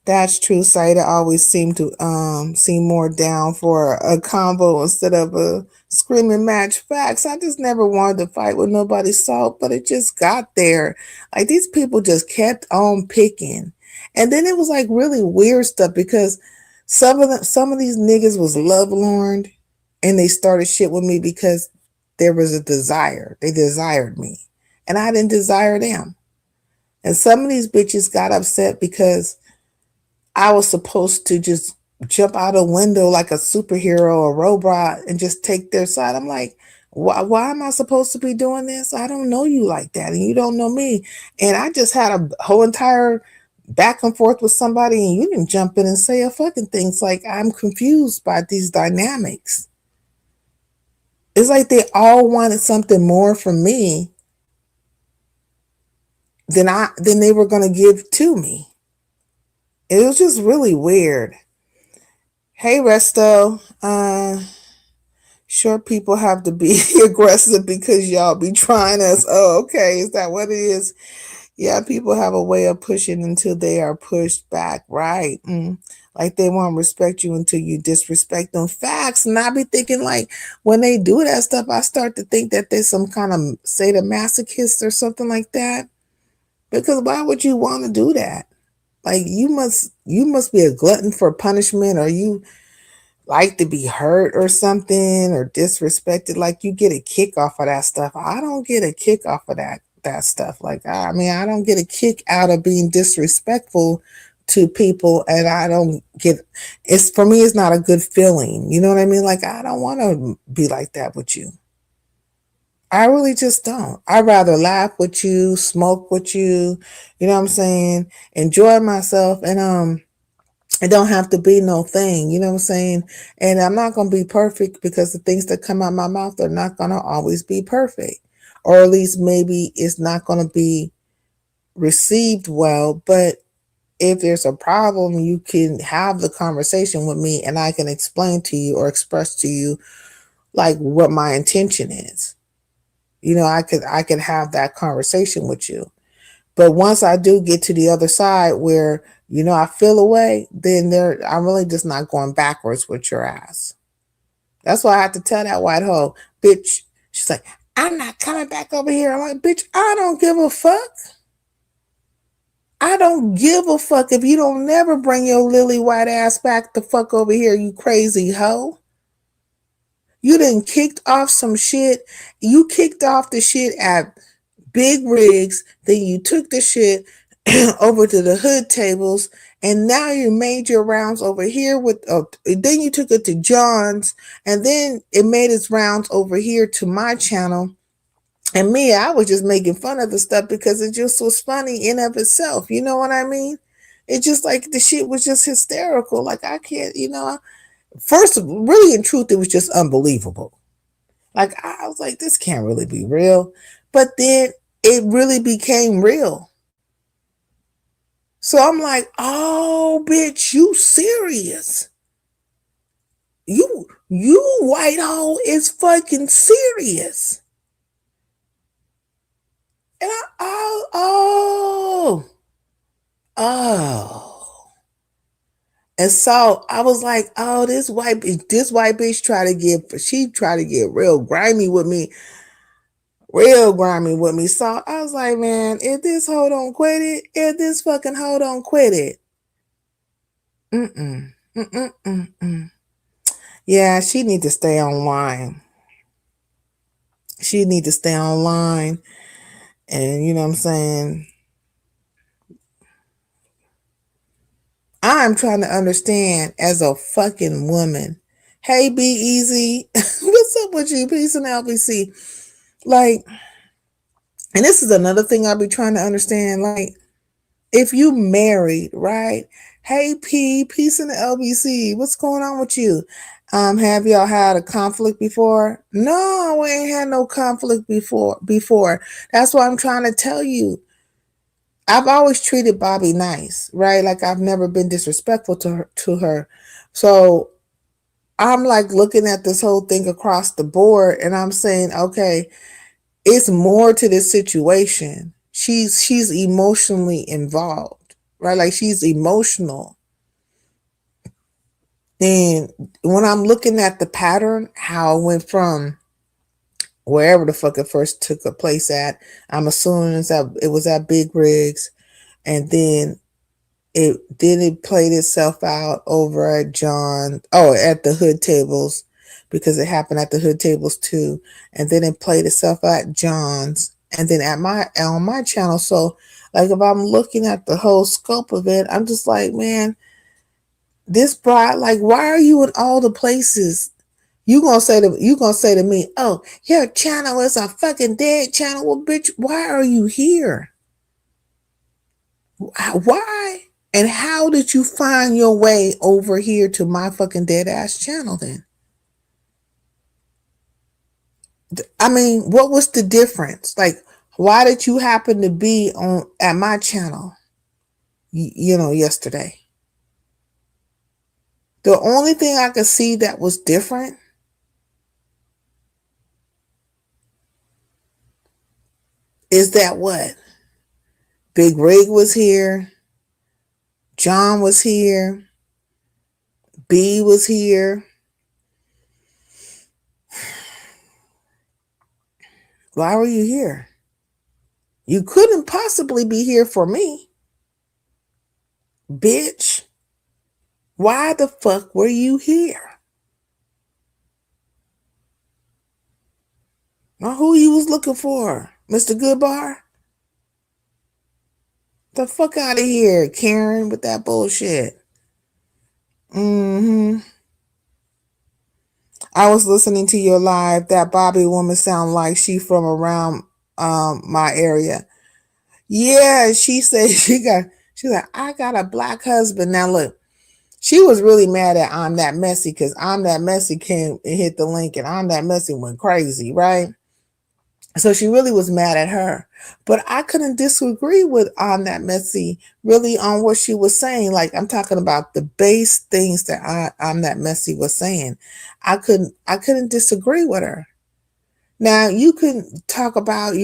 That's true. Saida always seemed to seem more down for a combo instead of a screaming match. Facts. I just never wanted to fight with nobody salt, but it just got there. Like these people just kept on picking. And then it was like really weird stuff because some of these niggas was love lorn and they started shit with me because there was a desire. They desired me. And I didn't desire them. And some of these bitches got upset because I was supposed to just jump out a window like a superhero or robot and just take their side. I'm like, why am I supposed to be doing this? I don't know you like that, and you don't know me. And I just had a whole entire back and forth with somebody, and you didn't jump in and say a fucking thing. It's like I'm confused by these dynamics. It's like they all wanted something more from me than they were gonna give to me. It was just really weird. Hey Resto, sure people have to be aggressive because y'all be trying us. Oh, okay, is that what it is? Yeah, people have a way of pushing until they are pushed back, right? Like they won't respect you until you disrespect them. Facts. And I be thinking like when they do that stuff, I start to think that there's some kind of sadomasochist or something like that. Because why would you want to do that? Like you must be a glutton for punishment, or you like to be hurt or something or disrespected. Like you get a kick off of that stuff. I don't get a kick off of that stuff. Like I mean, I don't get a kick out of being disrespectful to people, and I don't get it's for me. It's not a good feeling. You know what I mean? Like I don't want to be like that with you. I really just don't. I'd rather laugh with you, smoke with you, you know what I'm saying? Enjoy myself, and it don't have to be no thing, you know what I'm saying? And I'm not going to be perfect because the things that come out my mouth are not going to always be perfect. Or at least maybe it's not going to be received well, but if there's a problem, you can have the conversation with me and I can explain to you or express to you like what my intention is. I could have that conversation with you. But once I do get to the other side where, I feel away, then I'm really just not going backwards with your ass. That's why I have to tell that white hoe, bitch. She's like, I'm not coming back over here. I'm like, bitch, I don't give a fuck. I don't give a fuck if you don't never bring your lily white ass back the fuck over here, you crazy hoe. You done kicked off some shit. You kicked off the shit at Big Rigs, then you took the shit over to the hood tables, and now you made your rounds over here then you took it to John's, and then it made its rounds over here to my channel. And me, I was just making fun of the stuff because it just was funny in of itself. You know what I mean? It just like the shit was just hysterical. Like I can't, first, really in truth, it was just unbelievable. Like I was like, this can't really be real. But then it really became real. So I'm like, oh bitch, you serious. You white hole is fucking serious. And oh. And so I was like, oh, this white bitch she tried to get real grimy with me. Real grimy with me. So I was like, man, if this hoe don't quit it, if this fucking hoe don't quit it. Mm-mm. Mm-mm. Yeah, she need to stay online. She need to stay online. And you know what I'm saying? I'm trying to understand as a fucking woman. Hey, Be Easy. What's up with you? Peace and LBC. Like, and this is another thing I'll be trying to understand. Like, if you married, right? Hey P, peace in the LBC. What's going on with you? Have y'all had a conflict before? No, we ain't had no conflict before. That's why I'm trying to tell you. I've always treated Bobby nice, right? Like I've never been disrespectful to her. So I'm like looking at this whole thing across the board and I'm saying, okay, it's more to this situation. She's emotionally involved, right? Like she's emotional. And when I'm looking at the pattern, how it went from wherever the fuck it first took a place at, I'm assuming it was at Big Rigs, and then it played itself out over at at the Hood Tables, because it happened at the Hood Tables too, and then it played itself out at John's, and then at my on my channel. So like if I'm looking at the whole scope of it, I'm just like, man, this bride, like, why are you in all the places? You gonna say to me, oh, your channel is a fucking dead channel. Well, bitch, why are you here? Why? And how did you find your way over here to my fucking dead ass channel then? I mean, what was the difference? Like, why did you happen to be on at my channel, yesterday? The only thing I could see that was different is that what? Big Rig was here, John was here, B was here. Why were you here? You couldn't possibly be here for me, bitch. Why the fuck were you here? Now, who you was looking for? Mr. Goodbar? The fuck out of here, Karen, with that bullshit. I was listening to your live. That Bobby woman sound like she from around my area. Yeah, she said she's like, I got a black husband. Now look, she was really mad at I'm That Messy because I'm That Messy came and hit the link and I'm That Messy went crazy, right? So she really was mad at her. But I couldn't disagree with I'm That Messy really on what she was saying. Like I'm talking about the base things that I'm That Messy was saying. I couldn't disagree with her. Now you can talk about,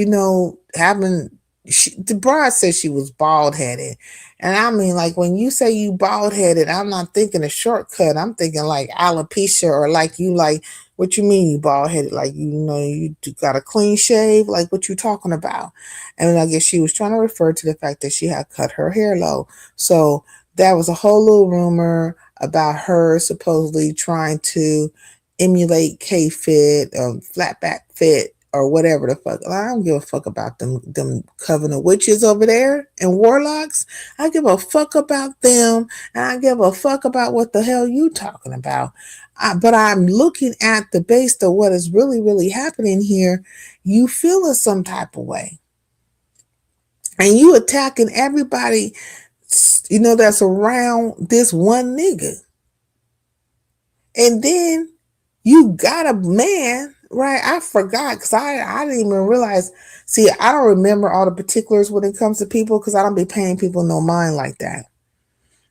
having the bride said she was bald headed. And I mean, like when you say you bald headed, I'm not thinking a shortcut. I'm thinking like alopecia, or like you like, what you mean you bald headed? Like, you got a clean shave? Like what you talking about? And I guess she was trying to refer to the fact that she had cut her hair low. So that was a whole little rumor about her supposedly trying to emulate K-Fit, Flatback Fit, or whatever the fuck. I don't give a fuck about them covenant witches over there and warlocks. I give a fuck about them, and I give a fuck about what the hell you talking about. But I'm looking at the base of what is really, really happening here. You feeling some type of way, and you attacking everybody, that's around this one nigga. And then you got a man, right? I forgot because I didn't even realize. See, I don't remember all the particulars when it comes to people because I don't be paying people no mind like that.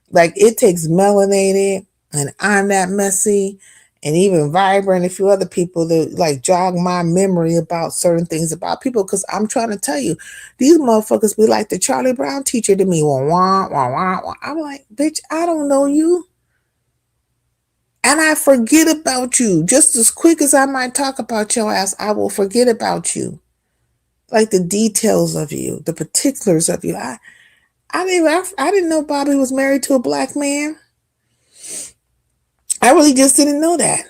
Like it takes Melanated and I'm That Messy and even Vibrant and a few other people to like jog my memory about certain things about people, because I'm trying to tell you, these motherfuckers be like the Charlie Brown teacher to me. Wah, wah, wah, wah, wah. I'm like, bitch, I don't know you. And I forget about you. Just as quick as I might talk about your ass, I will forget about you. Like the details of you, the particulars of you. I didn't know Bobby was married to a black man. I really just didn't know that.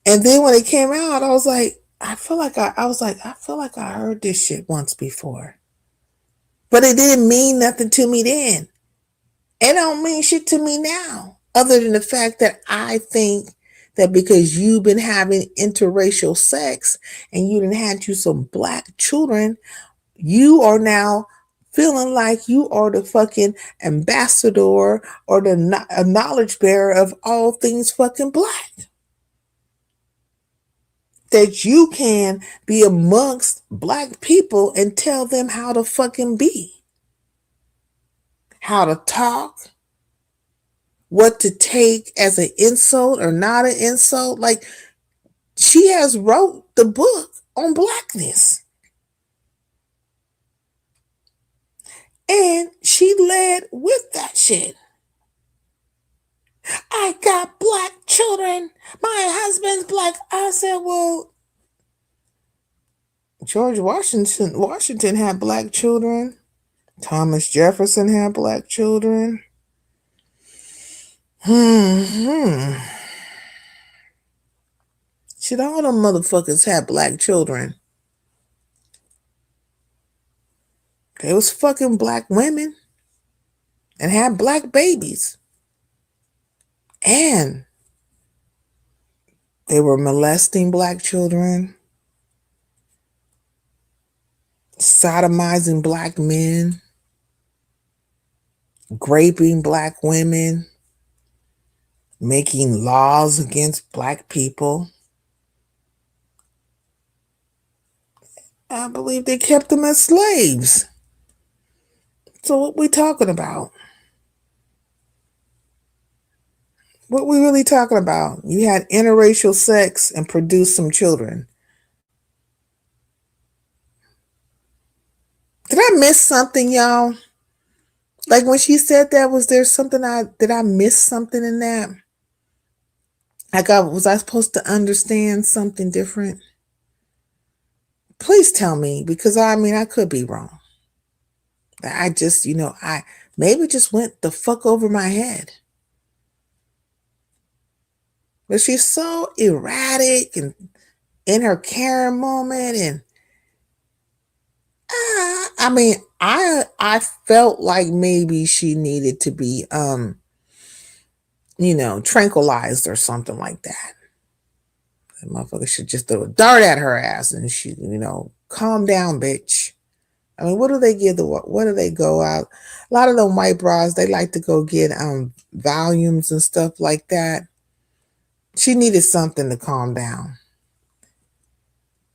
And then when it came out, I was like, I feel like I heard this shit once before. But it didn't mean nothing to me then. It don't mean shit to me now, other than the fact that I think that because you've been having interracial sex and you done had you some black children, you are now feeling like you are the fucking ambassador or the knowledge bearer of all things fucking black. That you can be amongst black people and tell them how to fucking be. how to talk, what to take as an insult or not an insult. Like, she has wrote the book on blackness. And she led with that shit. I got black children. My husband's black. I said, well, George Washington had black children. Thomas Jefferson had black children. Hmm. Shit, all them motherfuckers had black children. They was fucking black women and had black babies. And they were molesting black children, sodomizing black men, raping black women, making laws against black people. I believe they kept them as slaves. So what we talking about? What we really talking about? You had interracial sex and produced some children. Did I miss something, y'all? Like when she said that, was there something did I miss something in that? Like was I supposed to understand something different? Please tell me, because I could be wrong. I just, I maybe just went the fuck over my head. But she's so erratic and in her Karen moment, and I felt like maybe she needed to be tranquilized or something like that. That motherfucker should just throw a dart at her ass and she, calm down, bitch. I mean, what do they give what do they go out? A lot of them white bras, they like to go get volumes and stuff like that. She needed something to calm down.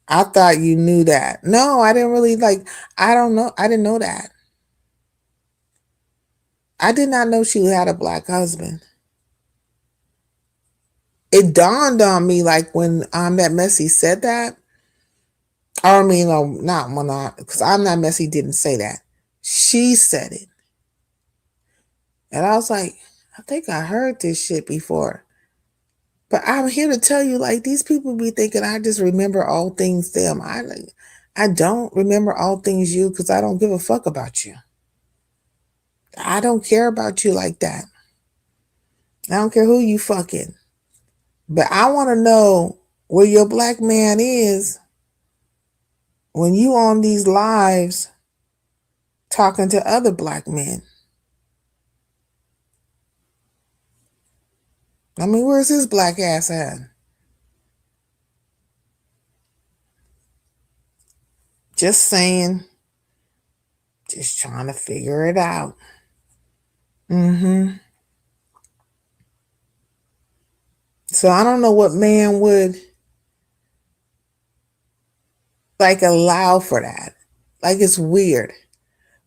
I thought you knew that. No, I didn't really I don't know. I didn't know that. I did not know she had a black husband. It dawned on me like when that Messy said that. Or not when because I'm Not Messy didn't say that. She said it. And I was like, I think I heard this shit before. But I'm here to tell you, like, these people be thinking I just remember all things them. I don't remember all things you because I don't give a fuck about you. I don't care about you like that. I don't care who you fucking. But I want to know where your black man is when you on these lives talking to other black men. I mean, where's his black ass at? Just saying. Just trying to figure it out. So I don't know what man would allow for that. Like, it's weird.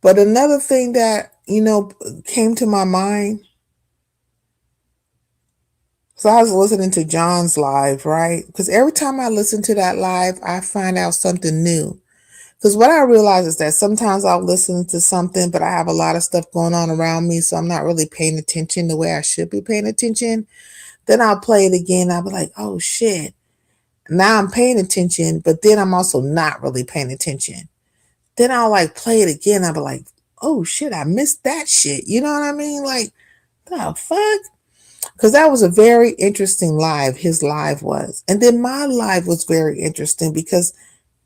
But another thing that, came to my mind. So I was listening to John's live, right? Because every time I listen to that live, I find out something new. Because what I realize is that sometimes I'll listen to something, but I have a lot of stuff going on around me, so I'm not really paying attention the way I should be paying attention. Then I'll play it again. I'll be like, oh shit. Now I'm paying attention, but then I'm also not really paying attention. Then I'll play it again. I'll be like, oh shit, I missed that shit. You know what I mean? Like, the fuck? Because that was a very interesting live. His live was. And then my live was very interesting because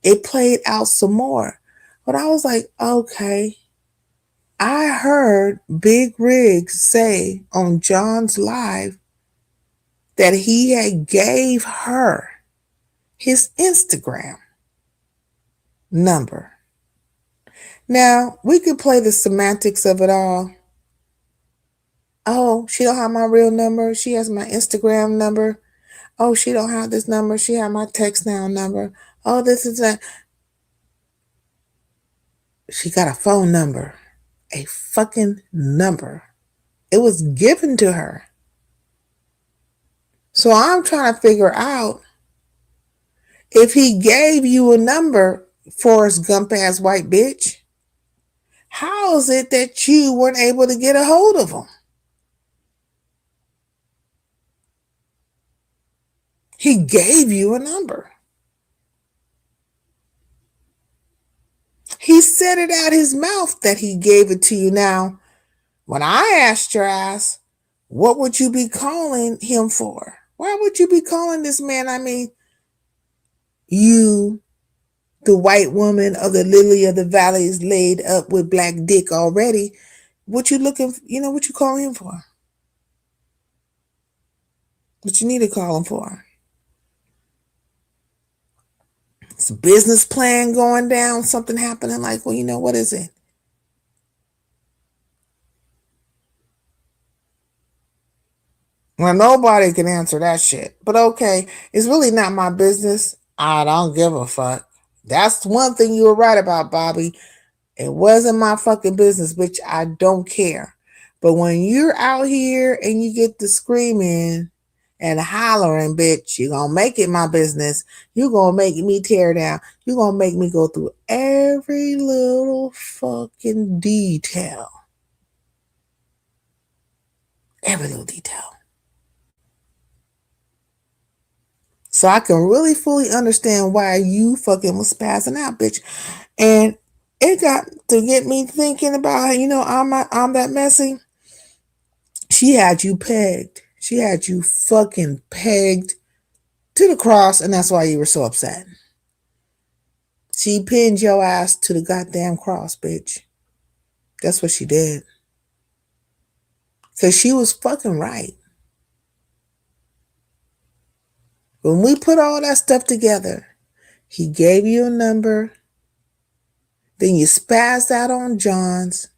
it played out some more. But I was like, okay. I heard Big Riggs say on John's live that he had gave her his Instagram number. Now, we could play the semantics of it all. Oh, she don't have my real number. She has my Instagram number. Oh, she don't have this number. She have my text now number. Oh, this is that. She got a phone number. a fucking number. It was given to her. So I'm trying to figure out if he gave you a number, Forrest Gump ass white bitch, how is it that you weren't able to get a hold of him? He gave you a number. He said it out his mouth that he gave it to you. Now, when I asked your ass, what would you be calling him for? Why would you be calling this man? I mean, you, the white woman of the lily of the valley, is laid up with black dick already. What you looking, what you calling him for? What you need to call him for? It's a business plan going down, something happening, like, well, what is it? Well, nobody can answer that shit. But okay, it's really not my business. I don't give a fuck. That's one thing you were right about, Bobby. It wasn't my fucking business, bitch. I don't care. But when you're out here and you get to screaming and hollering, bitch, you're going to make it my business. You're going to make me tear down. You're going to make me go through every little fucking detail. Every little detail. So I can really fully understand why you fucking was spazzing out, bitch. And it got to get me thinking about, I'm that messy. She had you pegged. She had you fucking pegged to the cross, and that's why you were so upset. She pinned your ass to the goddamn cross, bitch. That's what she did. Because she was fucking right. When we put all that stuff together, he gave you a number. Then you spazzed out on John's.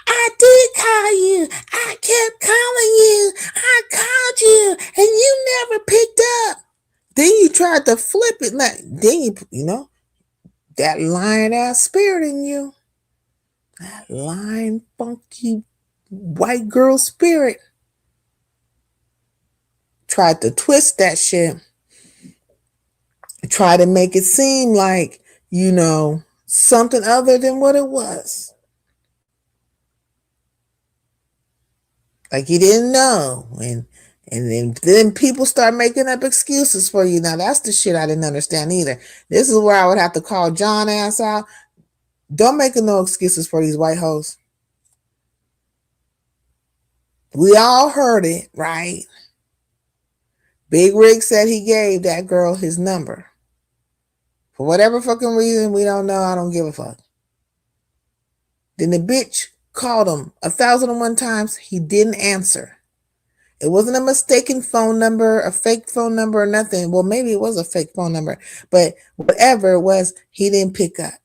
I did call you. I kept calling you. I called you and you never picked up. Then you tried to flip it. Then that lying ass spirit in you. That lying, funky white girl spirit. Tried to twist that shit. Tried to make it seem like, something other than what it was. Like you didn't know. And then people start making up excuses for you. Now, that's the shit I didn't understand either. This is where I would have to call John ass out. Don't make no excuses for these white hoes. We all heard it, right? Big Rig said he gave that girl his number. For whatever fucking reason, we don't know. I don't give a fuck. Then the bitch called him 1,001 times. He didn't answer. It wasn't a mistaken phone number, a fake phone number, or nothing. Well, maybe it was a fake phone number, but whatever it was, he didn't pick up.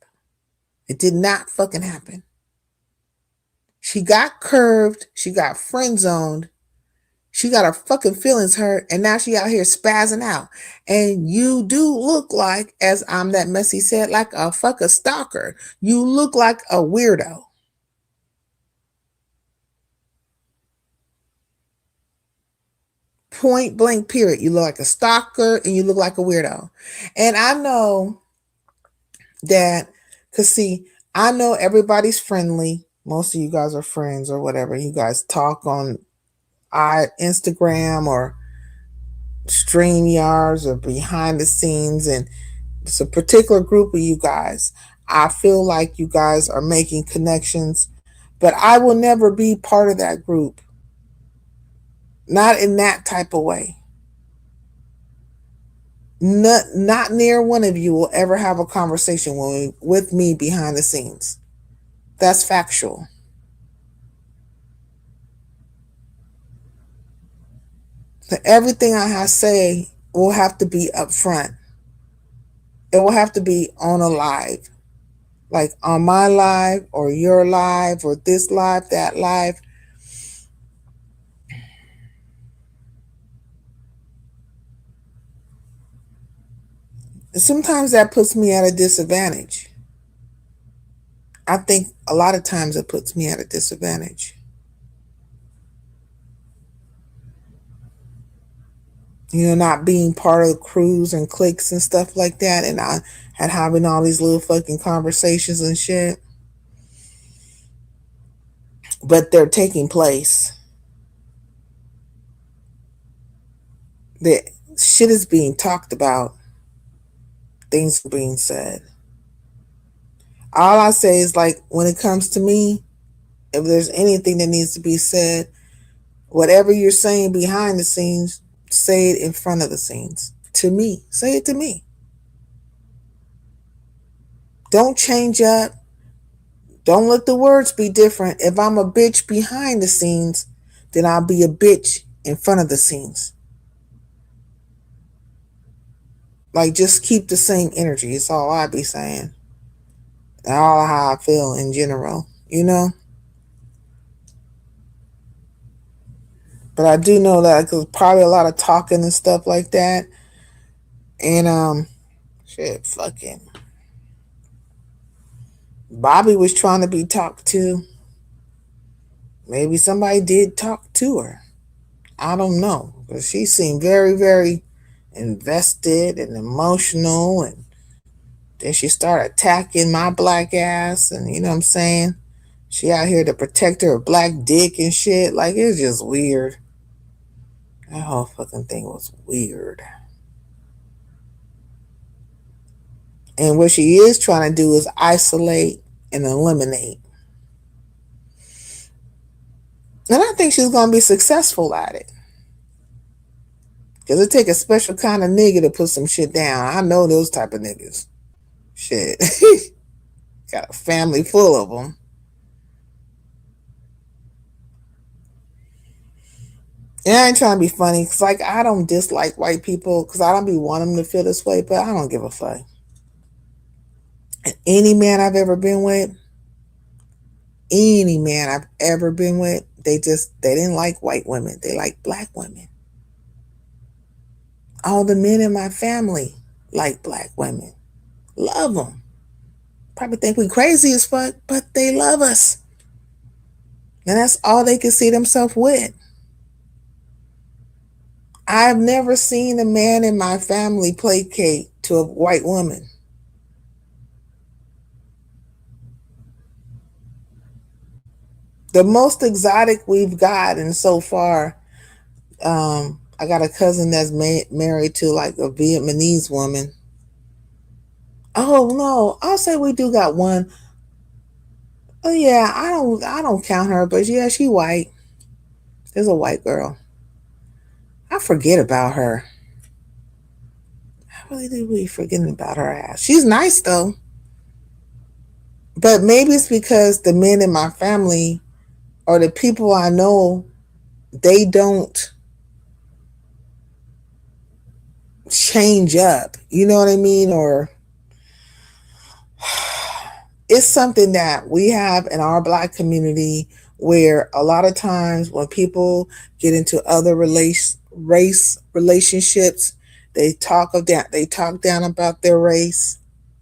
It did not fucking happen. She got curved. She got friend zoned. She got her fucking feelings hurt, and now she out here spazzing out. And you do look like, as I'm that messy said, like a fucking stalker. You look like a weirdo. Point blank period. You look like a stalker and you look like a weirdo. And I know that, because see, I know everybody's friendly. Most of you guys are friends or whatever. You guys talk on Instagram or StreamYards or behind the scenes, and it's a particular group of you guys. I feel like you guys are making connections, but I will never be part of that group. Not in that type of way. Not near one of you will ever have a conversation with me behind the scenes. That's factual. So everything I say will have to be upfront. It will have to be on a live. Like on my live or your live or this live, that live. Sometimes that puts me at a disadvantage. I think a lot of times it puts me at a disadvantage. Not being part of the crews and cliques and stuff like that, and having all these little fucking conversations and shit. But they're taking place. The shit is being talked about. Things are being said. All I say is, like, when it comes to me, if there's anything that needs to be said, whatever you're saying behind the scenes, say it in front of the scenes. To me. Say it to me. Don't change up. Don't let the words be different. If I'm a bitch behind the scenes, then I'll be a bitch in front of the scenes. Like, just keep the same energy. It's all I be saying. And all how I feel in general. But I do know that there's probably a lot of talking and stuff like that. And shit, fucking Bobby was trying to be talked to. Maybe somebody did talk to her. I don't know. But she seemed very, very invested and emotional. And then she started attacking my black ass. And you know what I'm saying? She out here to protect her black dick and shit. Like, it's just weird. That whole fucking thing was weird. And what she is trying to do is isolate and eliminate. And I think she's going to be successful at it. Because it take a special kind of nigga to put some shit down. I know those type of niggas. Shit. Got a family full of them. And I ain't trying to be funny. Because, like, I don't dislike white people. Because I don't be wanting them to feel this way. But I don't give a fuck. And any man I've ever been with, they didn't like white women. They like black women. All the men in my family like black women. Love them. Probably think we crazy as fuck, but they love us. And that's all they can see themselves with. I've never seen a man in my family placate to a white woman. The most exotic we've gotten so far, I got a cousin that's married to like a Vietnamese woman. Oh no, I'll say we do got one. Oh yeah, I don't count her, but yeah, she white. There's a white girl. I forget about her. I really do be forgetting about her ass. She's nice though. But maybe it's because the men in my family or the people I know, they don't change up. You know what I mean? Or it's something that we have in our black community where a lot of times when people get into other race relationships, they talk down about their race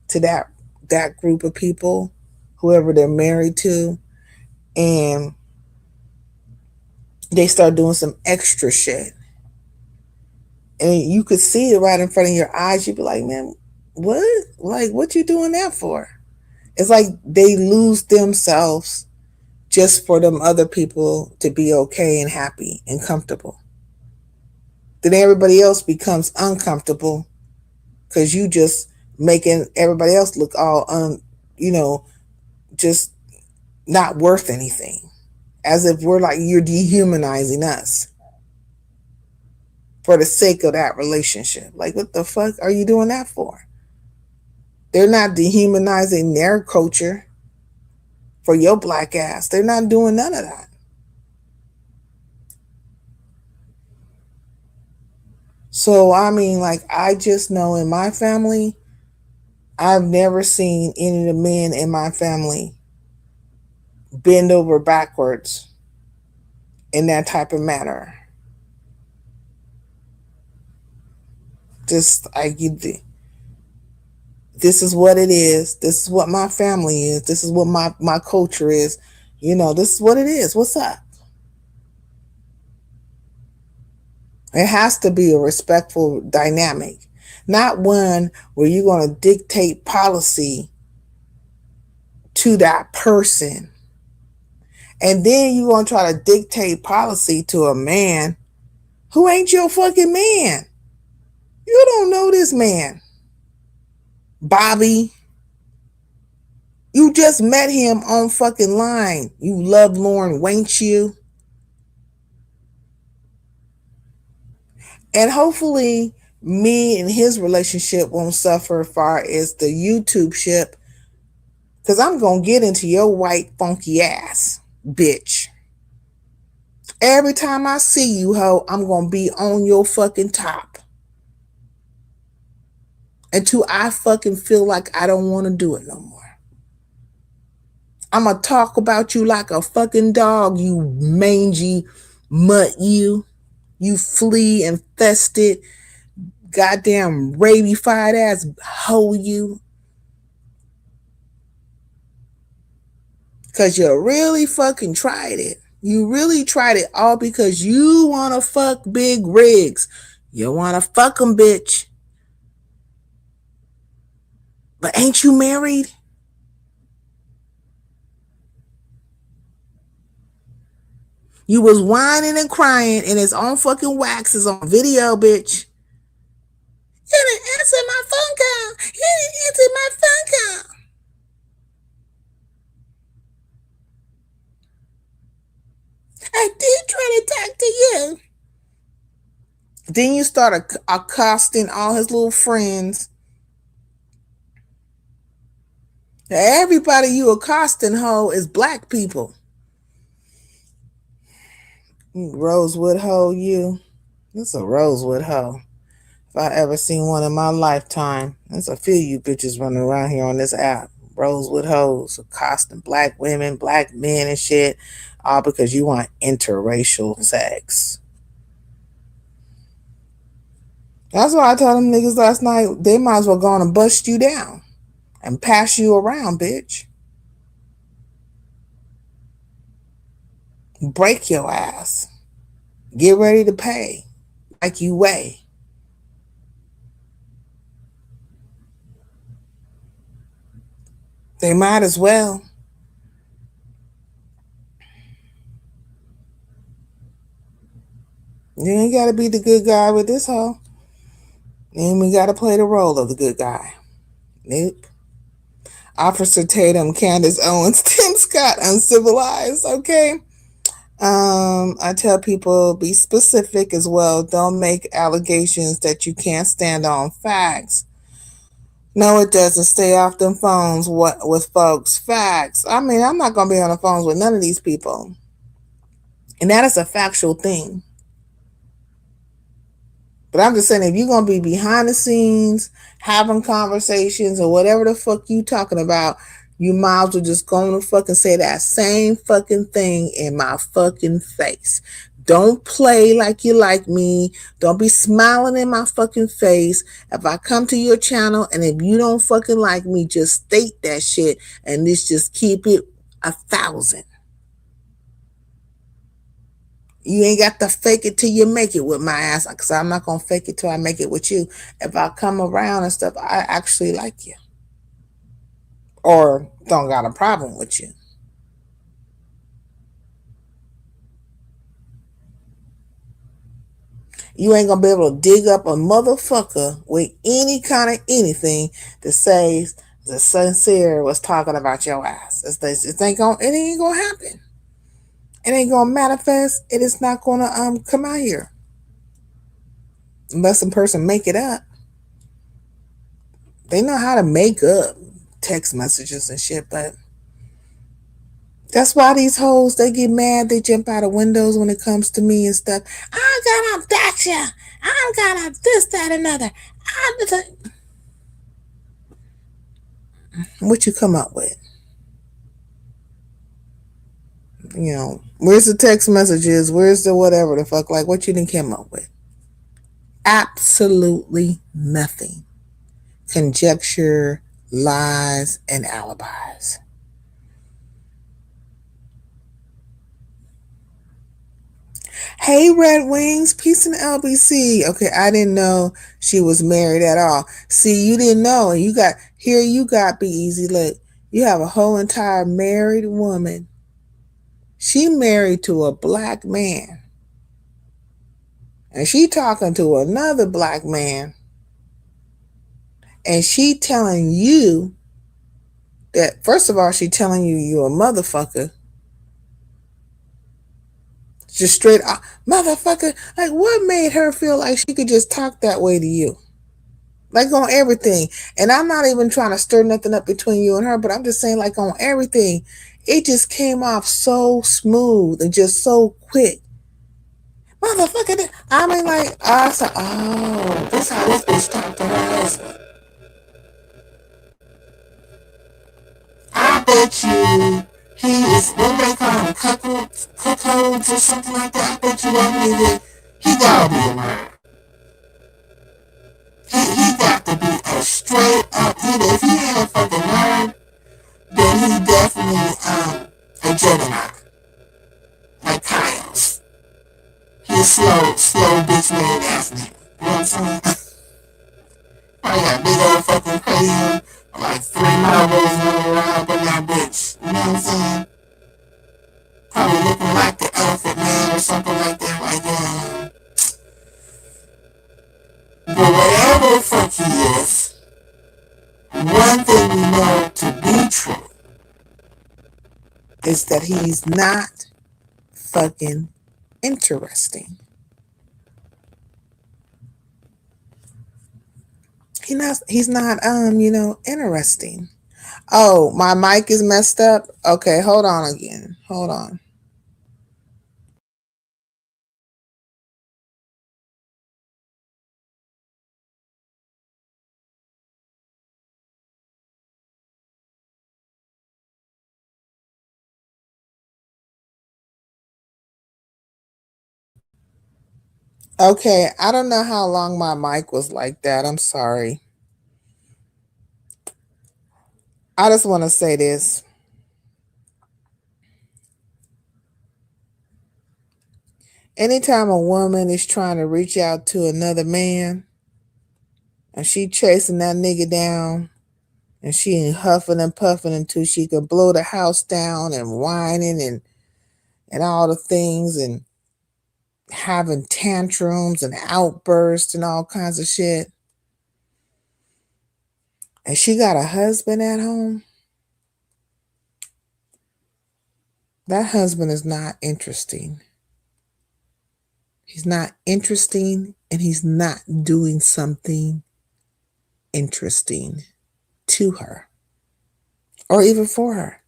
to that group of people, whoever they're married to, and they start doing some extra shit. And you could see it right in front of your eyes. You'd be like, man, what? Like, what you doing that for? It's like they lose themselves just for them other people to be okay and happy and comfortable. Then everybody else becomes uncomfortable because you just making everybody else look all just not worth anything. As if we're like, you're dehumanizing us for the sake of that relationship. Like, what the fuck are you doing that for? They're not dehumanizing their culture for your black ass. They're not doing none of that. So, I mean, like, I just know in my family, I've never seen any of the men in my family bend over backwards in that type of manner. Just like you did. This is what it is. This is what my family is. This is what my culture is. This is what it is. What's up? It has to be a respectful dynamic, not one where you're going to dictate policy to that person. And then you're going to try to dictate policy to a man who ain't your fucking man. You don't know this man. Bobby, you just met him on fucking line. You love Lauren, ain't you? And hopefully me and his relationship won't suffer as far as the YouTube ship, because I'm going to get into your white funky ass, bitch. Every time I see you, ho, I'm going to be on your fucking top. Until I fucking feel like I don't want to do it no more. I'm going to talk about you like a fucking dog, you mangy mutt, you flea infested, goddamn rabified ass hoe, you. Because you really fucking tried it. You really tried it all because you want to fuck big rigs. You want to fuck them, bitch. But ain't you married? You was whining and crying and his own fucking wax is on video, bitch. You didn't answer my phone call. You didn't answer my phone call. I did try to talk to you. Then you start accosting all his little friends. Everybody you accosting, ho, is black people. Rosewood hoe, you. This a rosewood hoe. If I ever seen one in my lifetime, there's a few you bitches running around here on this app. Rosewood hoes accosting black women, black men and shit, all because you want interracial sex. That's why I told them niggas last night, they might as well go on and bust you down and pass you around, bitch. Break your ass. Get ready to pay like you weigh. They might as well. You ain't got to be the good guy with this hoe. You ain't even got to play the role of the good guy. Nope. Officer Tatum, Candace Owens, Tim Scott, uncivilized. Okay. I tell people, be specific as well. Don't make allegations that you can't stand on. Facts. No, it doesn't. Stay off them phones with folks. Facts. I mean, I'm not going to be on the phones with none of these people. And that is a factual thing. But I'm just saying, if you're going to be behind the scenes, having conversations or whatever the fuck you talking about, you might as well just go and fucking say that same fucking thing in my fucking face. Don't play like you like me. Don't be smiling in my fucking face. If I come to your channel and if you don't fucking like me, just state that shit and let's just keep it 1,000. You ain't got to fake it till you make it with my ass, because I'm not going to fake it till I make it with you. If I come around and stuff, I actually like you. Or don't got a problem with you. You ain't going to be able to dig up a motherfucker with any kind of anything that says the sincere was talking about your ass. It ain't going to happen. It ain't going to manifest. It is not going to come out here. Unless some person make it up. They know how to make up text messages and shit, but that's why these hoes, they get mad. They jump out of windows when it comes to me and stuff. I'm gonna abduct you. I'm gonna this, that, another. What you come up with? You know, where's the text messages? Where's the whatever the fuck? Like, what you didn't come up with? Absolutely nothing. conjecture, lies, and alibis. Hey, Red Wings, peace in LBC. Okay, I didn't know she was married at all. See, you didn't know, and you got Be Easy. Look, you have a whole entire married woman. She married to a black man, and she talking to another black man, and she telling you that, first of all, she telling you a motherfucker. Just straight up, motherfucker. Like, what made her feel like she could just talk that way to you? Like, on everything. And I'm not even trying to stir nothing up between you and her, but I'm just saying, like, on everything, it just came off so smooth and just so quick. Motherfucker, I mean, like, I said, oh, this how this bitch talked to her husband. I bet you he is, what do they call him, cuckolds or something like that? I bet you that nigga, he gotta be a man. He got to be a straight up, either if he ain't a fucking nerd, then he definitely a Gemini. Like Kyle's. He's slow bitch made ass nigga. You know what I'm saying? I got big old fucking cranium, like 3 marbles running around with that bitch. You know what I'm saying? Probably looking like the Elephant Man or something like that. Like, but whatever the fuck he is, one thing we know to be true is that he's not fucking interesting. He's not interesting. Oh, my mic is messed up. Okay, hold on again. Hold on. Okay, I don't know how long my mic was like that. I'm sorry. I just want to say this. Anytime a woman is trying to reach out to another man and she chasing that nigga down and she ain't huffing and puffing until she can blow the house down and whining and all the things and having tantrums and outbursts and all kinds of shit. And she got a husband at home. That husband is not interesting. He's not interesting and he's not doing something interesting to her or even for her.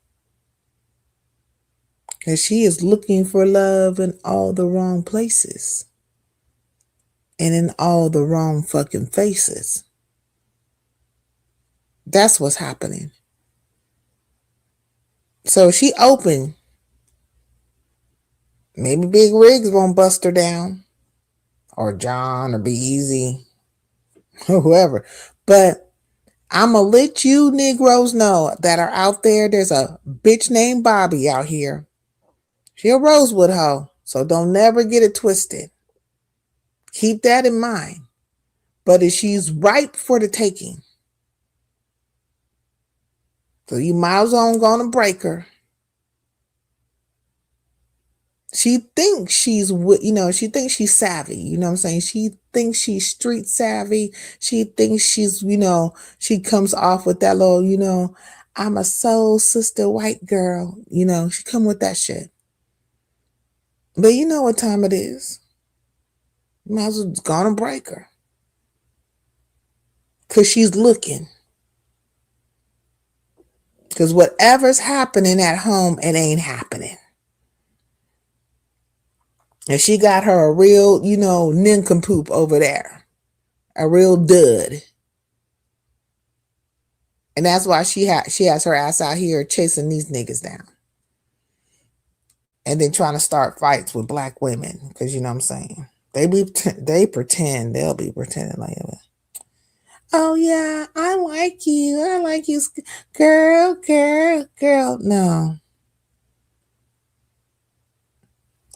Because she is looking for love in all the wrong places and in all the wrong fucking faces. That's what's happening. So she open. Maybe Big Riggs won't bust her down. Or John or Be Easy. Or whoever. But I'ma let you Negroes know that are out there. There's a bitch named Bobby out here. She a Rosewood hoe. So don't never get it twisted. Keep that in mind. But if she's ripe for the taking. So you might as well gonna break her. She thinks she thinks she's savvy. You know what I'm saying? She thinks she's street savvy. She thinks she comes off with that little, I'm a soul sister white girl. She come with that shit. But you know what time it is. You might as well gonna break her. Because she's looking. Because whatever's happening at home, it ain't happening. And she got her a real, nincompoop over there. A real dud. And that's why she has her ass out here chasing these niggas down. And then trying to start fights with black women. Because you know what I'm saying? They pretend. They'll be pretending like it. Oh yeah, I like you. I like you, girl, girl, girl. No,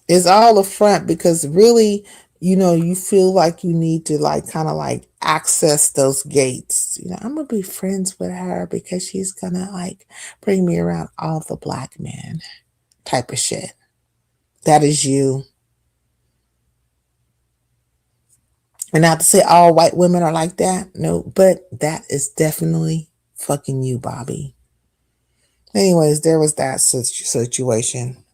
it's all a front because really, you feel like you need to like kind of like access those gates. I'm gonna be friends with her because she's gonna like bring me around all the black men type of shit. That is you. And not to say all white women are like that. No, but that is definitely fucking you, Bobby. Anyways, there was that situation.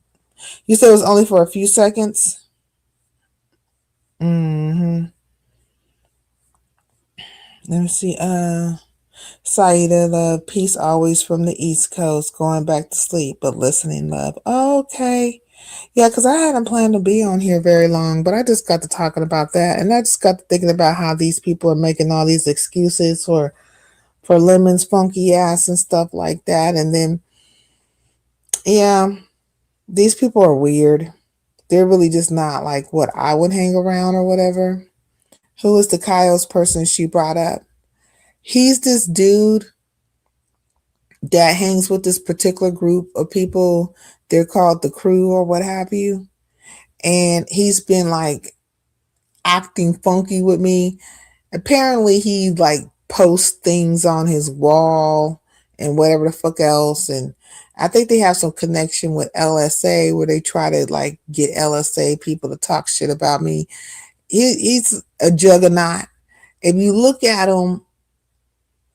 You said it was only for a few seconds? Mm-hmm. Let me see. Saida, love, peace always from the East Coast, going back to sleep, but listening, love. Okay. Yeah, because I hadn't planned to be on here very long, but I just got to talking about that. And I just got to thinking about how these people are making all these excuses for Lemon's funky ass and stuff like that. And then, yeah, these people are weird. They're really just not like what I would hang around or whatever. Who was the Kyle's person she brought up? He's this dude that hangs with this particular group of people. They're called the crew or what have you. And he's been like acting funky with me. Apparently he like posts things on his wall and whatever the fuck else. And I think they have some connection with LSA where they try to like get LSA people to talk shit about me. He's a juggernaut. If you look at him,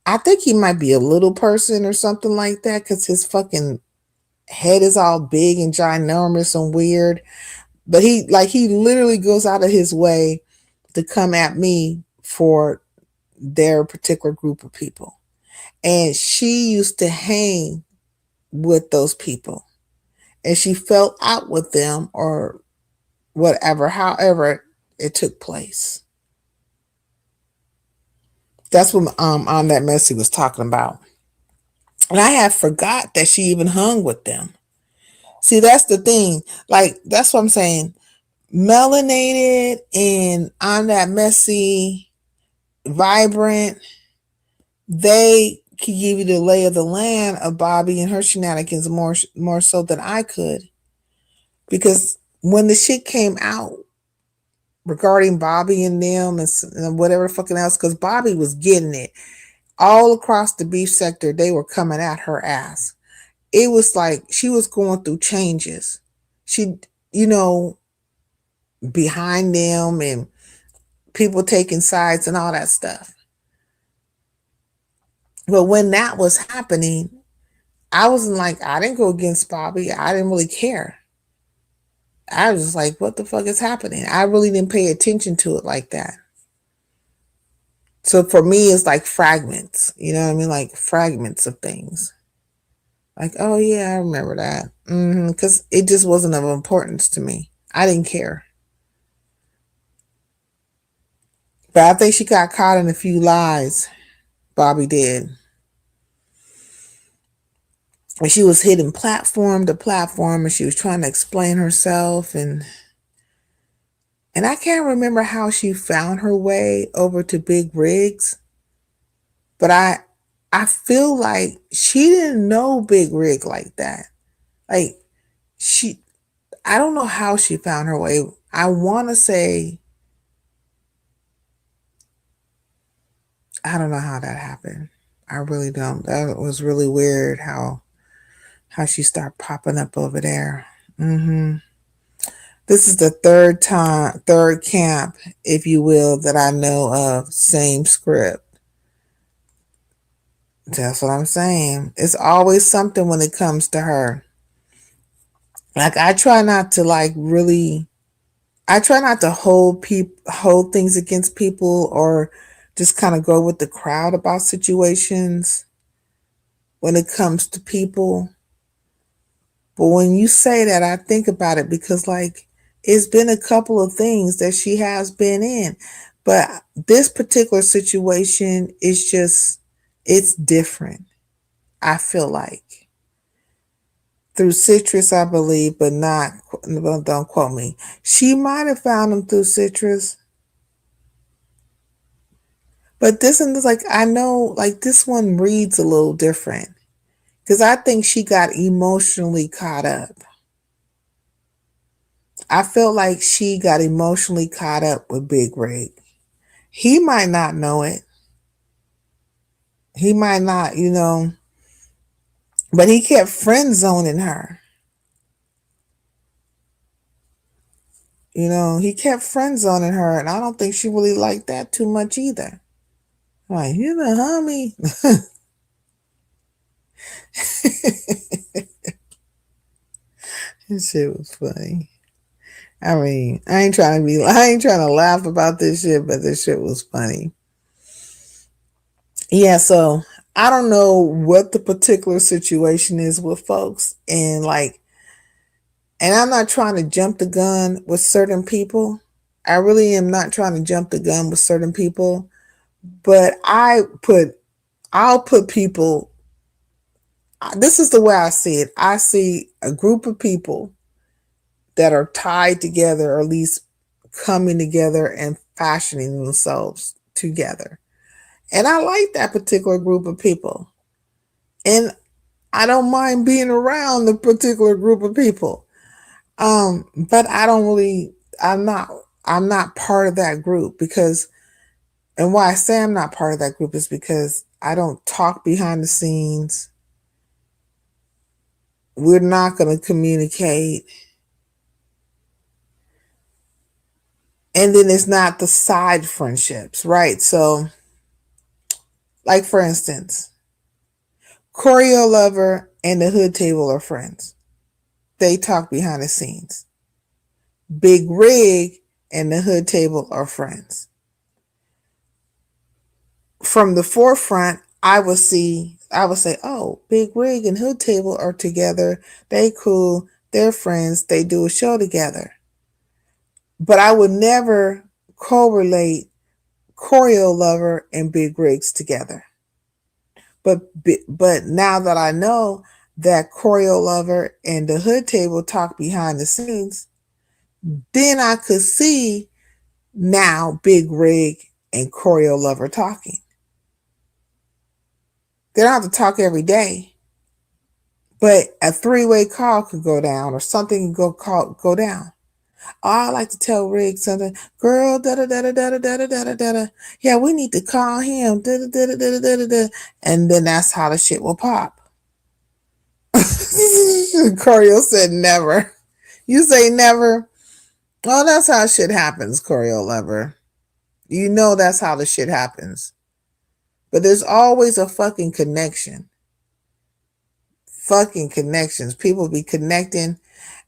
I think he might be a little person or something like that because his fucking head is all big and ginormous and weird. But he literally goes out of his way to come at me for their particular group of people. And she used to hang with those people. And she fell out with them or whatever, however it took place. That's what on that mess he was talking about. And I had forgot that she even hung with them. See, that's the thing. Like, that's what I'm saying. Melanated and I'm that messy, vibrant, they could give you the lay of the land of Bobby and her shenanigans more so than I could. Because when the shit came out regarding Bobby and them and whatever fucking else, because Bobby was getting it all across the beef sector, they were coming at her ass. It was like she was going through changes. She, you know, behind them and people taking sides and all that stuff. But when that was happening, I wasn't like, I didn't go against Bobby. I didn't really care. I was just like, what the fuck is happening? I really didn't pay attention to it like that. So for me, it's like fragments, you know what I mean? Like fragments of things. Like, oh yeah, I remember that. Because it just wasn't of importance to me. I didn't care. But I think she got caught in a few lies. Bobby did. And she was hitting platform to platform and she was trying to explain herself and I can't remember how she found her way over to Big Rigs, but I feel like she didn't know Big Rig like that. Like she I don't know how she found her way. I want to say I don't know how that happened. I really don't. That was really weird how she started popping up over there. This is the third camp, if you will, that I know of. Same script. That's what I'm saying. It's always something when it comes to her. Like I try not to like really. I try not to hold things against people or just kind of go with the crowd about situations when it comes to people. But when you say that, I think about it because, like, it's been a couple of things that she has been in. But this particular situation is just, it's different. I feel like. Through Citrus, I believe, but not, don't quote me. She might have found him through Citrus, But this one is like, I know, like this one reads a little different because I think she got emotionally caught up. I felt like she got emotionally caught up with Big Rig. He might not know it. He might not, but he kept friend zoning her. He kept friend zoning her, and I don't think she really liked that too much either. Like, you the homie. This shit was funny. I mean, I ain't trying to laugh about this shit, but this shit was funny. Yeah, so I don't know what the particular situation is with folks, and I'm not trying to jump the gun with certain people. I really am not trying to jump the gun with certain people, but I'll put people. This is the way I see it. I see a group of people that are tied together, or at least coming together and fashioning themselves together. And I like that particular group of people. And I don't mind being around the particular group of people. But I'm not part of that group because, and why I say I'm not part of that group is because I don't talk behind the scenes. We're not going to communicate. And then it's not the side friendships, right? So, like for instance, Choreo Lover and the Hood Table are friends. They talk behind the scenes. Big Rig and the Hood Table are friends. From the forefront, I would say, oh, Big Rig and Hood Table are together. They cool. They're friends. They do a show together. But I would never correlate Choreo Lover and Big Rigs together. But now that I know that Choreo Lover and the Hood Table talk behind the scenes, then I could see now Big Rig and Choreo Lover talking. They don't have to talk every day, but a three-way call could go down or something could go down. Oh, I like to tell Rig something. Girl, da da da da da da da da da da. Yeah, we need to call him. Da da da da da da da. And then that's how the shit will pop. Choreo said never. You say never. Oh, that's how shit happens, Choreo Lover. You know that's how the shit happens. But there's always a fucking connection. Fucking connections. People be connecting,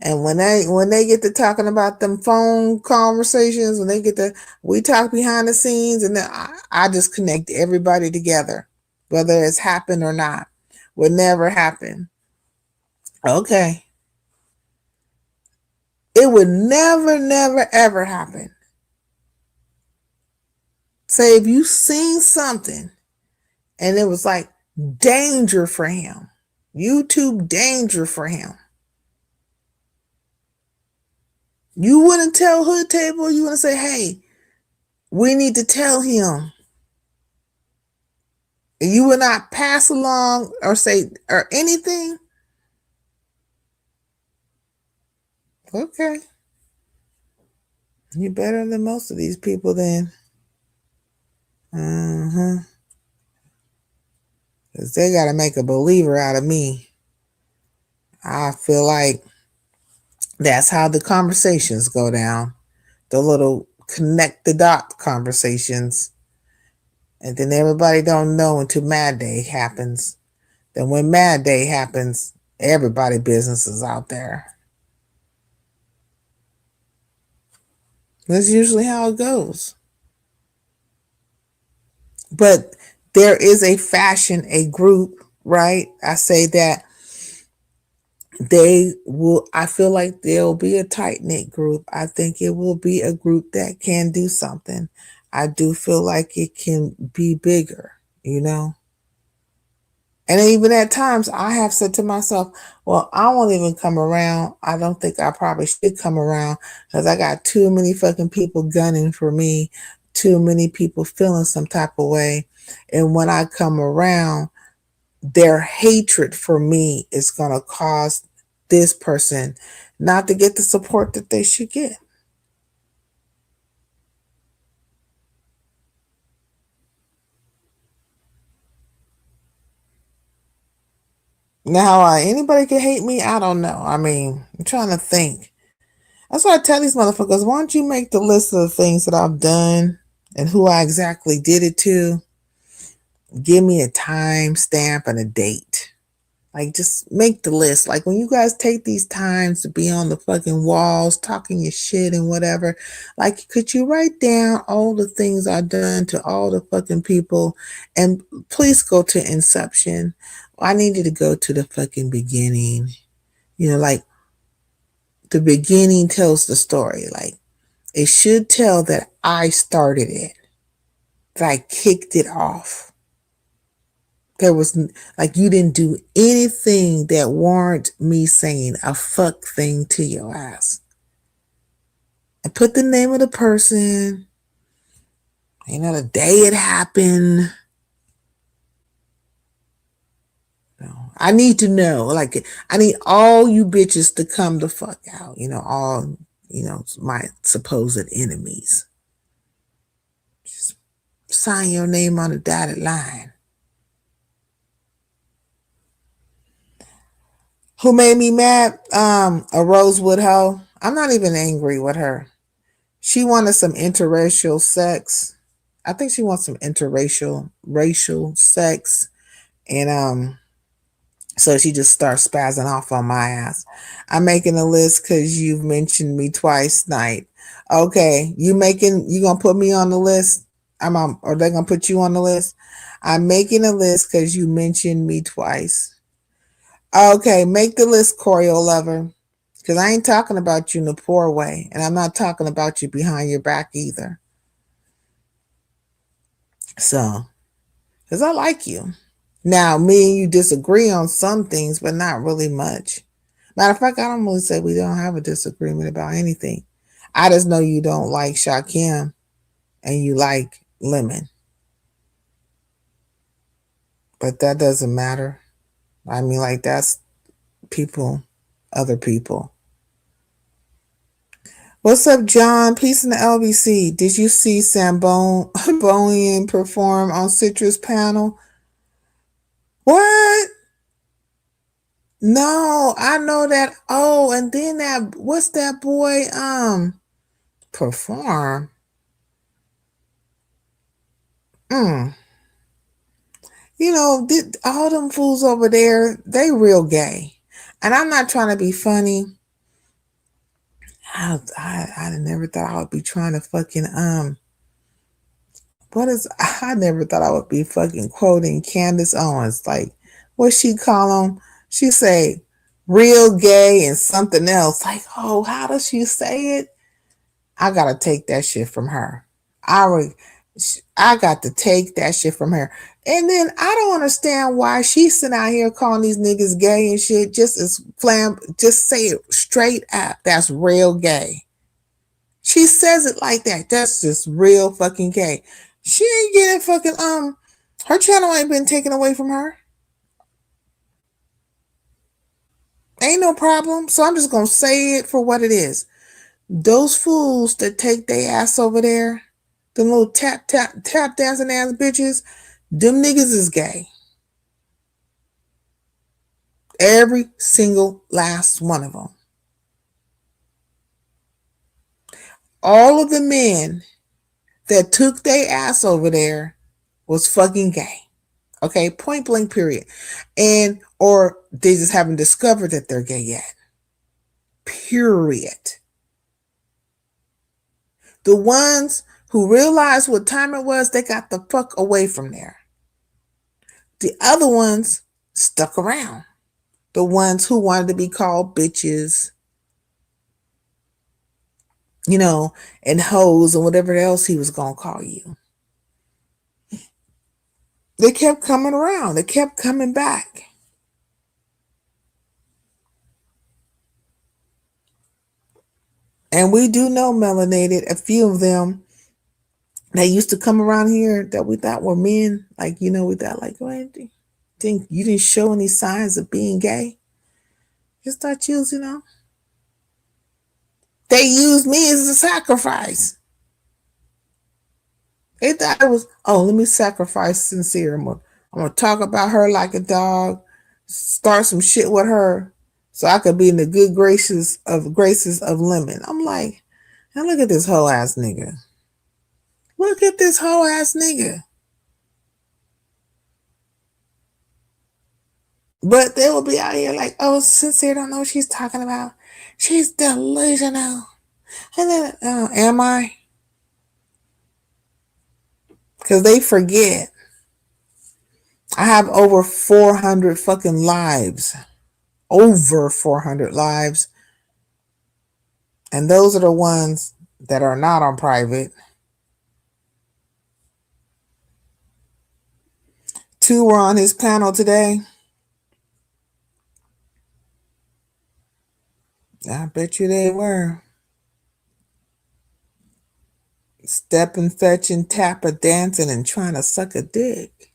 and when they get to talking about them phone conversations, we talk behind the scenes, and then I just connect everybody together, whether it's happened or not. Would never happen. Okay. It would never, never, ever happen. Say if you seen something and it was like danger for him, YouTube danger for him, you wouldn't tell Hood Table. You wouldn't say, hey, we need to tell him. You would not pass along or say or anything. Okay. You're better than most of these people then. Because they got to make a believer out of me. I feel like that's how the conversations go down. The little connect the dot conversations. And then everybody don't know until Mad Day happens. Then when Mad Day happens, everybody business is out there. That's usually how it goes. But there is a group, right? I say that I feel like there'll be a tight knit group. I think it will be a group that can do something. I do feel like it can be bigger, And even at times I have said to myself, well, I won't even come around. I don't think I probably should come around because I got too many fucking people gunning for me too many people feeling some type of way. And when I come around, their hatred for me is going to cause this person not to get the support that they should get. Now, anybody can hate me? I don't know. I mean, I'm trying to think. That's why I tell these motherfuckers, why don't you make the list of the things that I've done and who I exactly did it to? Give me a time stamp and a date. Like, just make the list. Like, when you guys take these times to be on the fucking walls, talking your shit and whatever, like, could you write down all the things I've done to all the fucking people? And please go to Inception. I need you to go to the fucking beginning. Like, the beginning tells the story. Like, it should tell that I started it, that I kicked it off. There was, like, you didn't do anything that warrant me saying a fuck thing to your ass. And put the name of the person, the day it happened. I need to know. Like, I need all you bitches to come the fuck out. All, my supposed enemies. Just sign your name on the dotted line. Who made me mad? A Rosewood hoe. I'm not even angry with her. She wanted some interracial sex. I think she wants some racial sex. And so she just starts spazzing off on my ass. I'm making a list because you've mentioned me twice tonight. Okay, you gonna put me on the list? Or they gonna put you on the list? I'm making a list because you mentioned me twice. Okay, make the list, Choreo lover. Because I ain't talking about you in a poor way. And I'm not talking about you behind your back either. So, because I like you. Now, me and you disagree on some things, but not really much. Matter of fact, I don't really say we don't have a disagreement about anything. I just know you don't like Shakim and you like Lemon. But that doesn't matter. I mean, like, that's people, other people. What's up, John? Peace in the LBC. Did you see Sambonian perform on Citrus panel? What? No, I know that. Oh, and then what's that boy perform? All them fools over there, they real gay. And I'm not trying to be funny. I never thought I would be trying to fucking I never thought I would be fucking quoting Candace Owens. Like, what she call them? She say real gay and something else. Like, oh, how does she say it? I gotta take that shit from her. I got to take that shit from her. And then I don't understand why she's sitting out here calling these niggas gay and shit. Just say it straight up. That's real gay. She says it like that. That's just real fucking gay. She ain't getting fucking her channel ain't been taken away from her. Ain't no problem. So I'm just gonna say it for what it is. Those fools that take their ass over there, them little tap dancing ass bitches, them niggas is gay. Every single last one of them. All of the men that took their ass over there was fucking gay. Okay, point blank, period. Or they just haven't discovered that they're gay yet. Period. The ones who realized what time it was, they got the fuck away from there. The other ones stuck around. The ones who wanted to be called bitches, and hoes and whatever else he was going to call you. They kept coming around. They kept coming back. And we do know, melanated, a few of them They used to come around here that we thought were men. Like, we thought like, well, you didn't show any signs of being gay. Just thought you was, they used me as a sacrifice. They thought it was, oh, let me sacrifice Sincere. I'm gonna talk about her like a dog, start some shit with her, so I could be in the good graces of Lemon. I'm like, now look at this whole ass nigga. Look at this whole ass nigga. But they will be out here like, oh, Sincere don't know what she's talking about. She's delusional. And then, am I? Because they forget. I have over 400 fucking lives. Over 400 lives. And those are the ones that are not on private. 2 were on his panel today. I bet you they were. Stepping, fetching, tapper, dancing, and trying to suck a dick.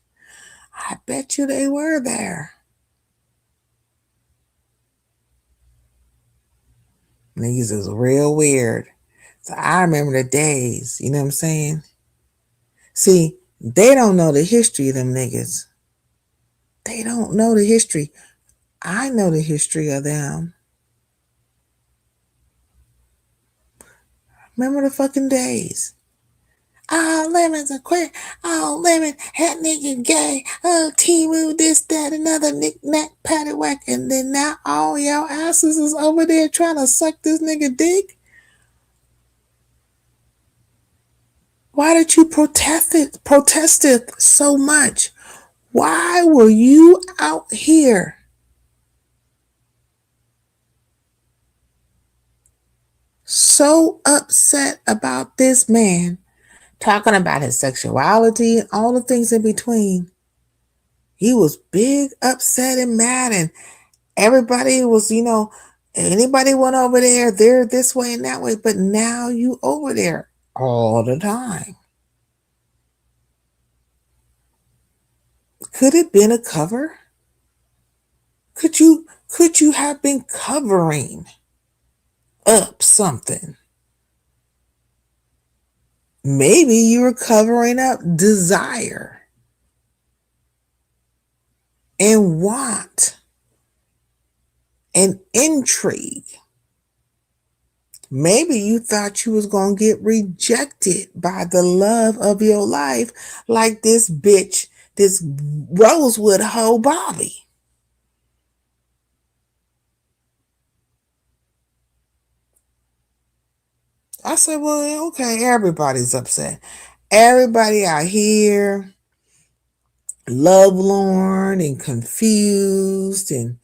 I bet you they were there. Niggas is real weird. So I remember the days, you know what I'm saying? See, they don't know the history of them niggas. They don't know the history. I know the history of them. Remember the fucking days. Oh, Lemon's a queer. Oh, Lemon, that nigga gay. Oh, Timu, this, that, another knick-knack, paddywhack. And then now all y'all asses is over there trying to suck this nigga dick. Why did you protest it so much? Why were you out here so upset about this man talking about his sexuality and all the things in between? He was big, upset, and mad, and everybody was, anybody went over there, they're this way and that way, but now you over there all the time. Could it been a cover? Could you have been covering up something? Maybe you were covering up desire and want and intrigue. Maybe you thought you was going to get rejected by the love of your life like this bitch, this Rosewood hoe Bobby. I said, well, okay, everybody's upset. Everybody out here lovelorn and confused and,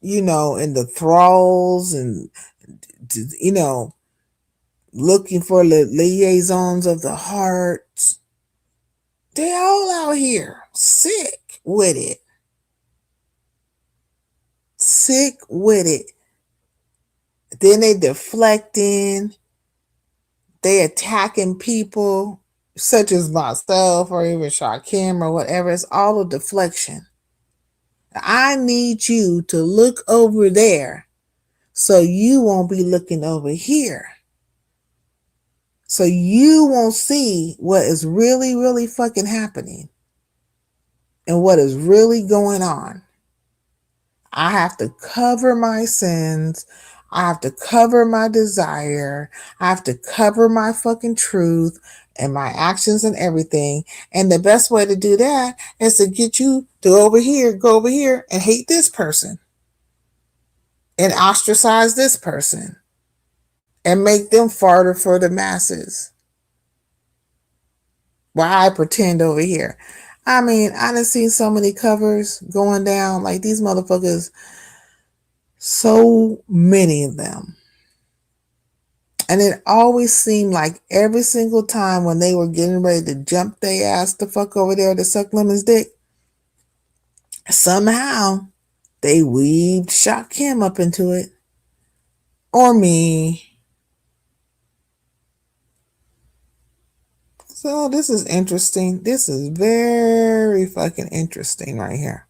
in the thralls and, looking for liaisons of the heart. They all out here sick with it. Sick with it. Then they deflecting. They attacking people such as myself or even Shakim or whatever. It's all a deflection. I need you to look over there so you won't be looking over here. So you won't see what is really, really fucking happening and what is really going on. I have to cover my sins. I have to cover my desire. I have to cover my fucking truth and my actions and everything. And the best way to do that is to get you to go over here and hate this person and ostracize this person and make them farther for the masses. While I pretend over here. I mean, I done seen so many covers going down like these motherfuckers, so many of them. And it always seemed like every single time when they were getting ready to jump their ass the fuck over there to suck Lemon's dick, somehow they weaved Shakim up into it. Or me. So this is interesting. This is very fucking interesting right here.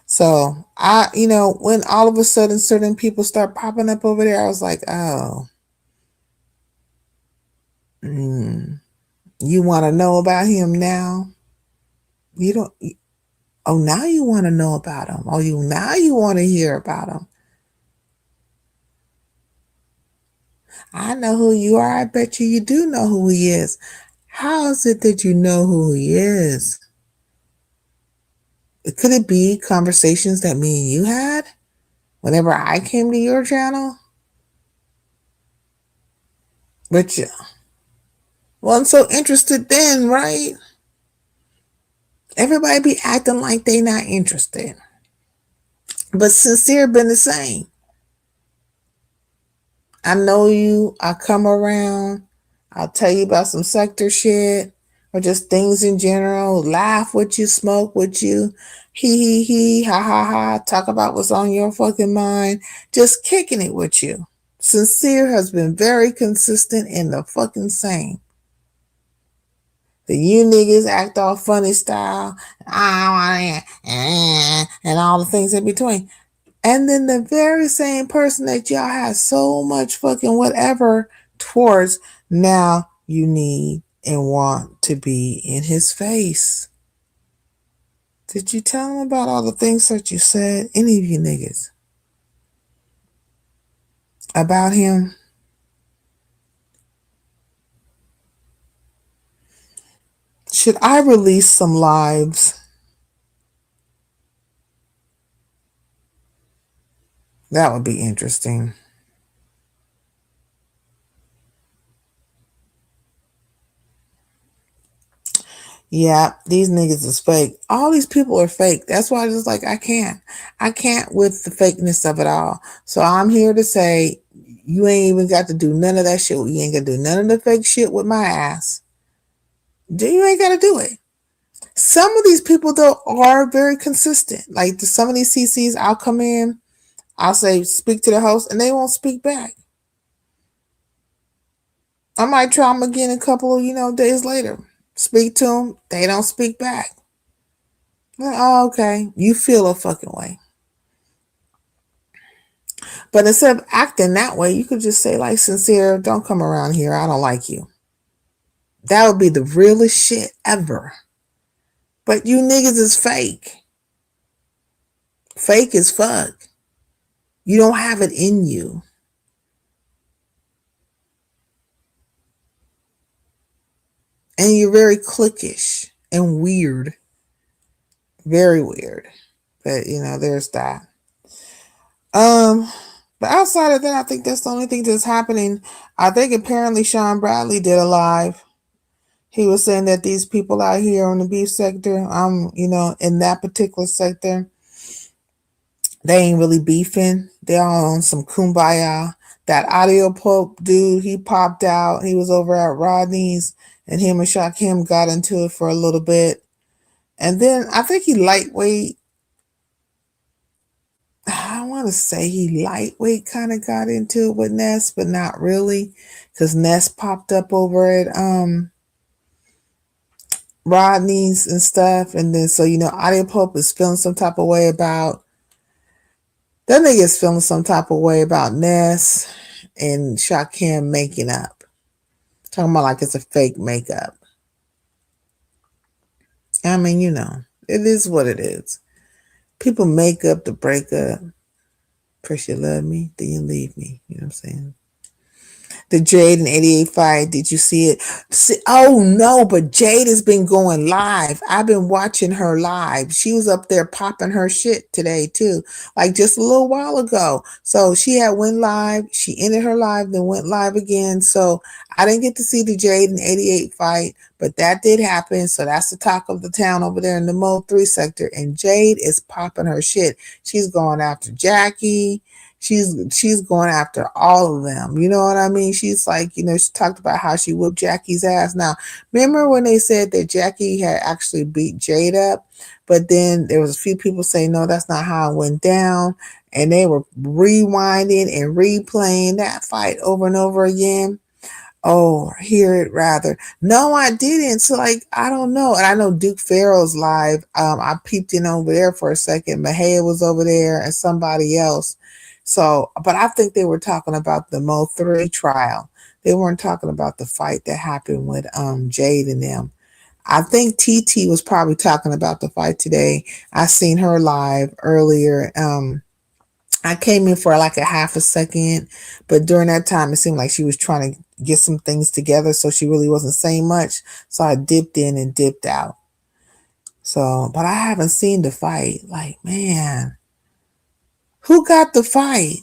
So when all of a sudden certain people start popping up over there, I was like, oh, you want to know about him now? You don't. Oh, now you want to know about him. Oh, now you want to hear about him. I know who you are. I bet you do know who he is. How is it that you know who he is? Could it be conversations that me and you had whenever I came to your channel? But you wasn't so interested then, right? Everybody be acting like they not interested. But sincere been the same. I know you, I come around, I'll tell you about some sector shit or just things in general, laugh with you, smoke with you, he, ha ha ha, talk about what's on your fucking mind, just kicking it with you. Sincere has been very consistent in the fucking same. The you niggas act all funny style, and all the things in between. And then the very same person that y'all have so much fucking whatever towards, now you need and want to be in his face. Did you tell him about all the things that you said, any of you niggas, about him? Should I release some lives? That would be interesting. Yeah, these niggas is fake. All these people are fake. That's why I just like, I can't with the fakeness of it all. So I'm here to say, you ain't even got to do none of that shit. You ain't got to do none of the fake shit with my ass. You ain't got to do it. Some of these people though are very consistent. Like some of these CCs, I'll come in, I'll say speak to the host, and they won't speak back. I might try them again a couple of days later. Speak to them, they don't speak back. Oh, okay, you feel a fucking way. But instead of acting that way, you could just say like, sincere, don't come around here. I don't like you. That would be the realest shit ever. But you niggas is fake. Fake as fuck. You don't have it in you. And you're very cliquish and weird. Very weird. But there's that. But outside of that, I think that's the only thing that's happening. I think apparently Sean Bradley did a live. He was saying that these people out here on the beef sector, in that particular sector, they ain't really beefing. They're all on some kumbaya. That audio pope dude, he popped out. He was over at Rodney's, and him and Shakim got into it for a little bit. And then I think he lightweight. I want to say he lightweight kind of got into it with Ness, but not really, because Ness popped up over at Rodney's and stuff. And then Audio Pope is feeling some type of way about that nigga's feeling some type of way about Ness and Shakim making up. Talking about like it's a fake makeup. I mean, it is what it is. People make up to break up. First you love me, then you leave me. You know what I'm saying? The Jade and 88 fight, did you see it? Oh no, but Jade has been going live. I've been watching her live. She was up there popping her shit today too, like just a little while ago. So she had went live. She ended her live, then went live again. So I didn't get to see the Jade and 88 fight, But that did happen. So that's the talk of the town over there in the Mode 3 sector. And Jade is popping her shit. She's going after Jackie. She's going after all of them. You know what I mean? She's like, she talked about how she whooped Jackie's ass. Now, remember when they said that Jackie had actually beat Jade up? But then there was a few people saying, no, that's not how it went down. And they were rewinding and replaying that fight over and over again. Oh, hear it rather. No, I didn't. So, like, I don't know. And I know Duke Farrell's live. I peeped in over there for a second. Mahia was over there and somebody else. So, but I think they were talking about the Mo 3 trial. They weren't talking about the fight that happened with Jade and them. I think TT was probably talking about the fight today. I seen her live earlier. I came in for like a half a second, but during that time, it seemed like she was trying to get some things together, so she really wasn't saying much. So I dipped in and dipped out. So, but I haven't seen the fight. Like, man, who got the fight?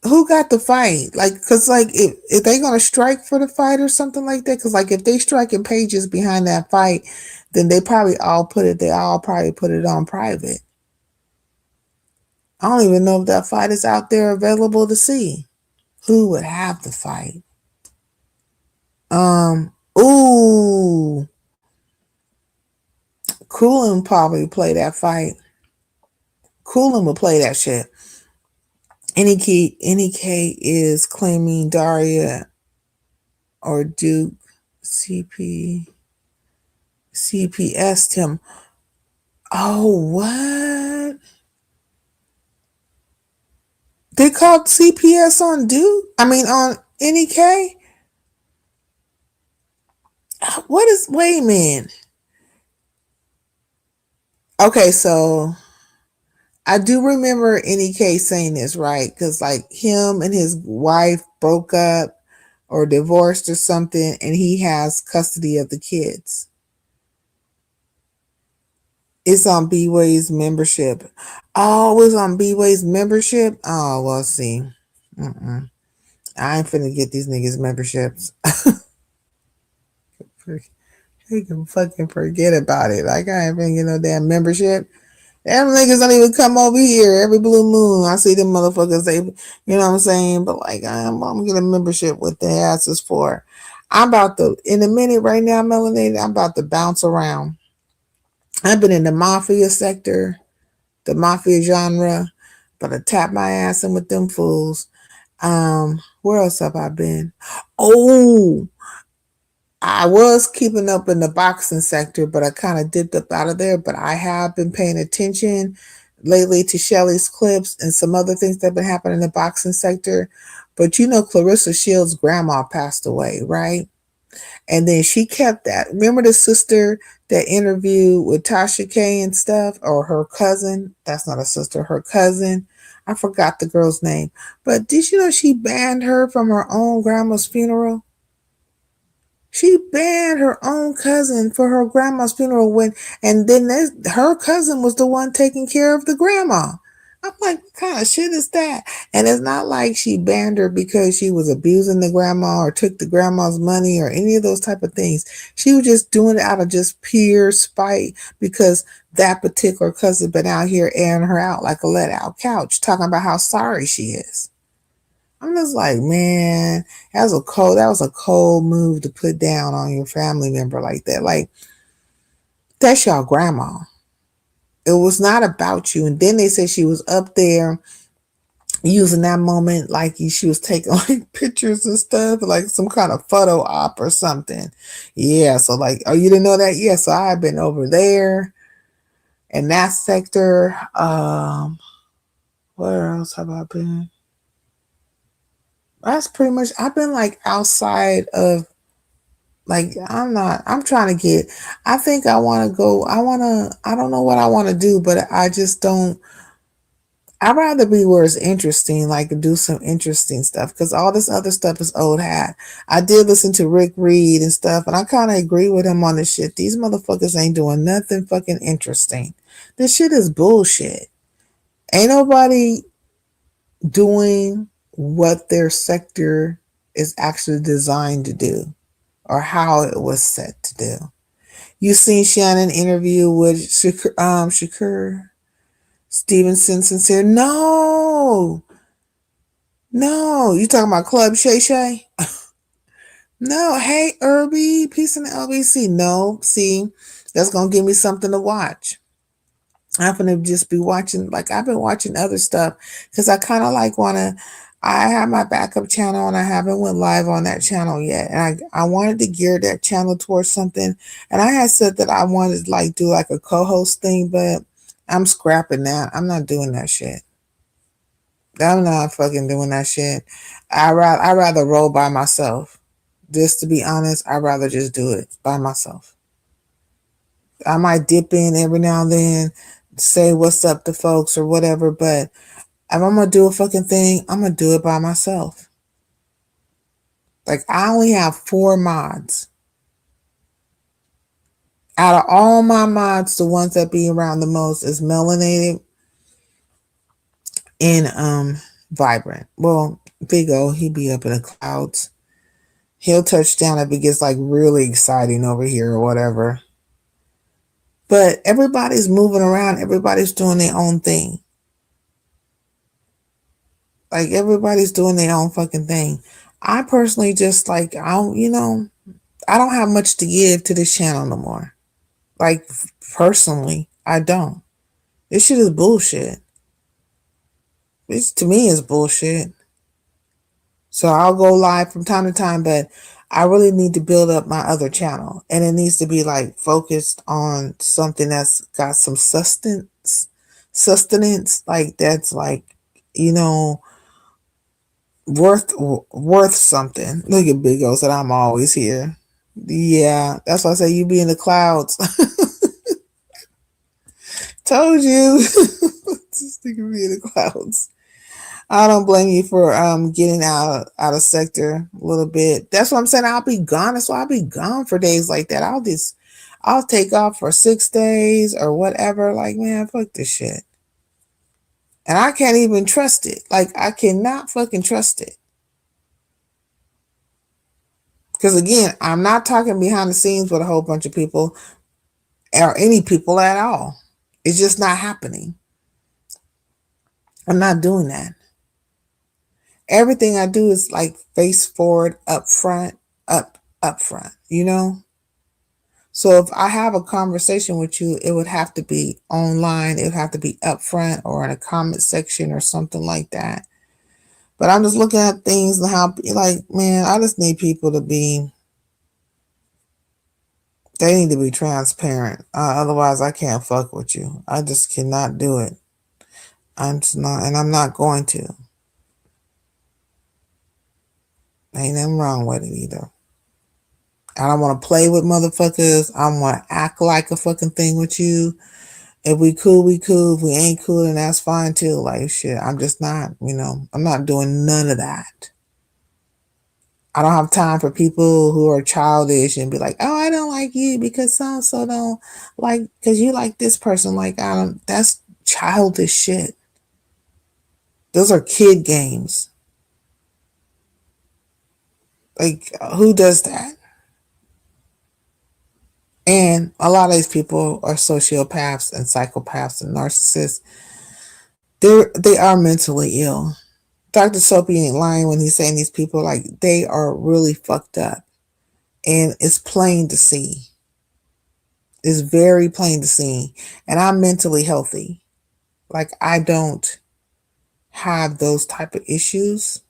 Who got the fight? Like, cause like if they gonna strike for the fight or something like that, cause like if they striking pages behind that fight, then they probably all put it. They all probably put it on private. I don't even know if that fight is out there available to see. Who would have the fight? Ooh, Coolin probably play that fight. Coolin would play that shit. NEK is claiming Daria or Duke CP CPS him. Oh, what? They called CPS on Duke? I mean on NEK? What is wait a minute. Okay, so I do remember NEK saying this, right? Because like him and his wife broke up or divorced or something, and he has custody of the kids. It's on B-Way's membership. Oh, it's on B-Way's membership? Oh, well, see. Mm-mm. I ain't finna get these niggas memberships. You can fucking forget about it. Like, I ain't finna get no damn membership. Them niggas don't even come over here every blue moon. I see them motherfuckers. They, you know what I'm saying? But like, I'm gonna get a membership. What the ass is for? I'm about to in a minute right now, Melanated. I'm about to bounce around. I've been in the mafia sector, the mafia genre, but I tap my ass in with them fools. Where else have I been? Oh, I was keeping up in the boxing sector, but I kind of dipped up out of there. But I have been paying attention lately to Shelly's clips and some other things that have been happening in the boxing sector. But you know, Clarissa Shields' grandma passed away, right? And then she kept that. Remember the sister that interviewed with Tasha K and stuff, or her cousin? That's not a sister, her cousin. I forgot the girl's name. But did you know she banned her from her own grandma's funeral? She banned her own cousin for her grandma's funeral and then her cousin was the one taking care of the grandma. I'm like, what kind of shit is that? And it's not like she banned her because she was abusing the grandma or took the grandma's money or any of those type of things. She was just doing it out of just pure spite because that particular cousin been out here airing her out like a let out couch, talking about how sorry she is. I'm just like, man, that was a cold move to put down on your family member like that. Like, that's your grandma. It was not about you. And then they said she was up there using that moment like she was taking like pictures and stuff, like some kind of photo op or something. Yeah, so like, oh, you didn't know that? Yeah, so I've been over there in that sector. Where else have I been? That's pretty much, I've been like outside of, like, I'm trying to get, I think I want to go, I don't know what I want to do, but I just don't, I'd rather be where it's interesting, like do some interesting stuff, because all this other stuff is old hat. I did listen to Rick Reed and stuff, and I kind of agree with him on this shit. These motherfuckers ain't doing nothing fucking interesting. This shit is bullshit. Ain't nobody doing what their sector is actually designed to do. or how it was set to do. You seen Shannon interview with Shakur Stevenson Sincere? No. No. You talking about Club Shay Shay? No. Hey, Irby. Peace in the LBC. No. See, that's going to give me something to watch. I'm going to just be watching, like I've been watching other stuff because I kind of like want to, I have my backup channel and I haven't went live on that channel yet. And I wanted to gear that channel towards something. And I had said that I wanted to like do like a co-host thing, but I'm scrapping that. I'm not doing that shit. I'm not fucking doing that shit. I rather roll by myself. Just to be honest, I'd rather just do it by myself. I might dip in every now and then, say what's up to folks or whatever, but if I'm gonna do a fucking thing, I'm gonna do it by myself. Like I only have 4 mods. Out of all my mods, the ones that be around the most is Melanated and Vibrant. Well, Big O, he be up in the clouds. He'll touch down if it gets like really exciting over here or whatever. But everybody's moving around, everybody's doing their own thing. Like everybody's doing their own fucking thing. I personally just like I don't have much to give to this channel no more. Like personally, I don't. This shit is bullshit. This to me is bullshit. So I'll go live from time to time, but I really need to build up my other channel. And it needs to be like focused on something that's got some sustenance, like that's like, worth something. Look at Big O said I'm always here. Yeah, that's why I say you be in the clouds. Told you. This nigga be in the clouds. I don't blame you for getting out of sector a little bit. That's what I'm saying. I'll be gone. That's why I'll be gone for days like that. I'll take off for 6 days or whatever. Like, man, fuck this shit. And I can't even trust it. Like, I cannot fucking trust it. Because again, I'm not talking behind the scenes with a whole bunch of people or any people at all. It's just not happening. I'm not doing that. Everything I do is like face forward, up front. So if I have a conversation with you, it would have to be online. It would have to be up front or in a comment section or something like that. But I'm just looking at things and how, like, man, I just need people to be, they need to be transparent. Otherwise, I can't fuck with you. I just cannot do it. I'm just not, and I'm not going to. Ain't nothing wrong with it either. I don't want to play with motherfuckers. I don't want to act like a fucking thing with you. If we cool, we cool. If we ain't cool, then that's fine too. Like shit, I'm just not, I'm not doing none of that. I don't have time for people who are childish and be like, oh, I don't like you because so-and-so don't like, because you like this person. Like, that's childish shit. Those are kid games. Like, who does that? And a lot of these people are sociopaths and psychopaths and narcissists. They are mentally ill. Dr. Soapy ain't lying when he's saying these people, like, they are really fucked up. And it's plain to see. It's very plain to see. And I'm mentally healthy. Like, I don't have those type of issues.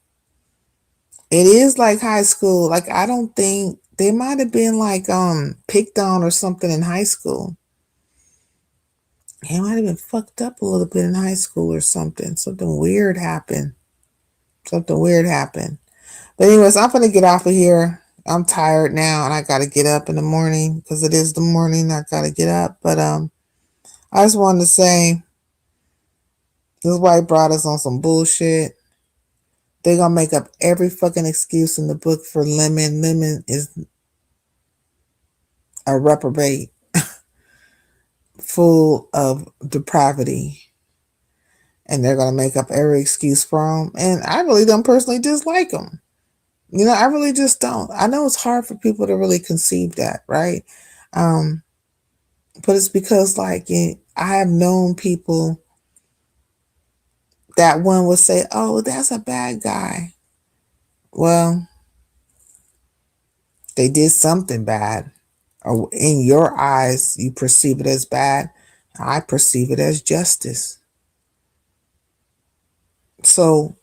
It is like high school. Like, I don't think they might have been like picked on or something in high school. He might have been fucked up a little bit in high school or something. Something weird happened. But anyways, I'm going to get off of here. I'm tired now and I got to get up in the morning because it is the morning. I got to get up. But I just wanted to say this white brought us on some bullshit. They're going to make up every fucking excuse in the book for Lemon. Lemon is a reprobate full of depravity. And they're going to make up every excuse for him. And I really don't personally dislike him. I really just don't. I know it's hard for people to really conceive that, right? Um, but it's because, like, I have known people that one would say, "Oh, that's a bad guy." Well, they did something bad, or in your eyes, you perceive it as bad. I perceive it as justice. So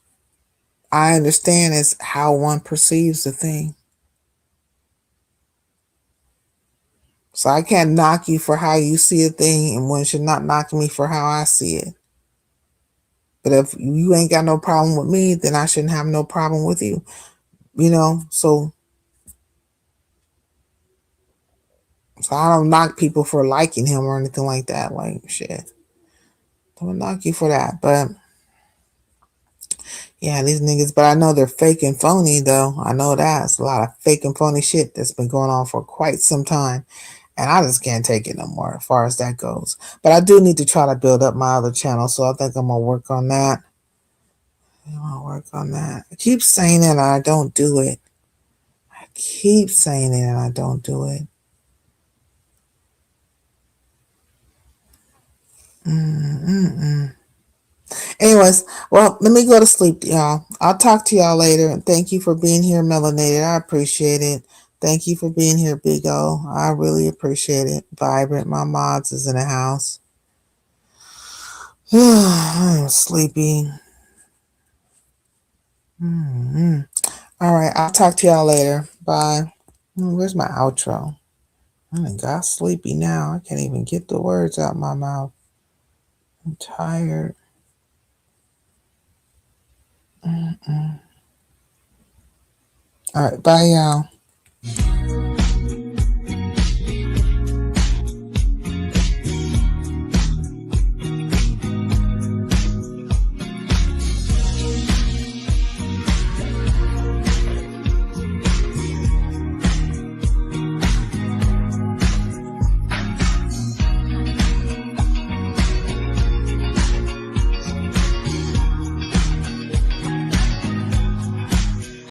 I understand as how one perceives the thing. So I can't knock you for how you see a thing, and one should not knock me for how I see it. But if you ain't got no problem with me, then I shouldn't have no problem with you. So I don't knock people for liking him or anything like that. Like shit, don't knock you for that. But yeah, these niggas. But I know they're fake and phony though. I know that it's a lot of fake and phony shit that's been going on for quite some time. And I just can't take it no more as far as that goes. But I do need to try to build up my other channel, so I think I'm gonna work on that. I keep saying it and I don't do it. I keep saying it and I don't do it. Anyways, well, let me go to sleep, y'all. I'll talk to y'all later. And thank you for being here, Melanated. I appreciate it. Thank you for being here, Big O. I really appreciate it. Vibrant, my mods is in the house. I'm sleepy. All right, I'll talk to y'all later. Bye. Where's my outro? I got sleepy now. I can't even get the words out my mouth. I'm tired. All right, bye, y'all.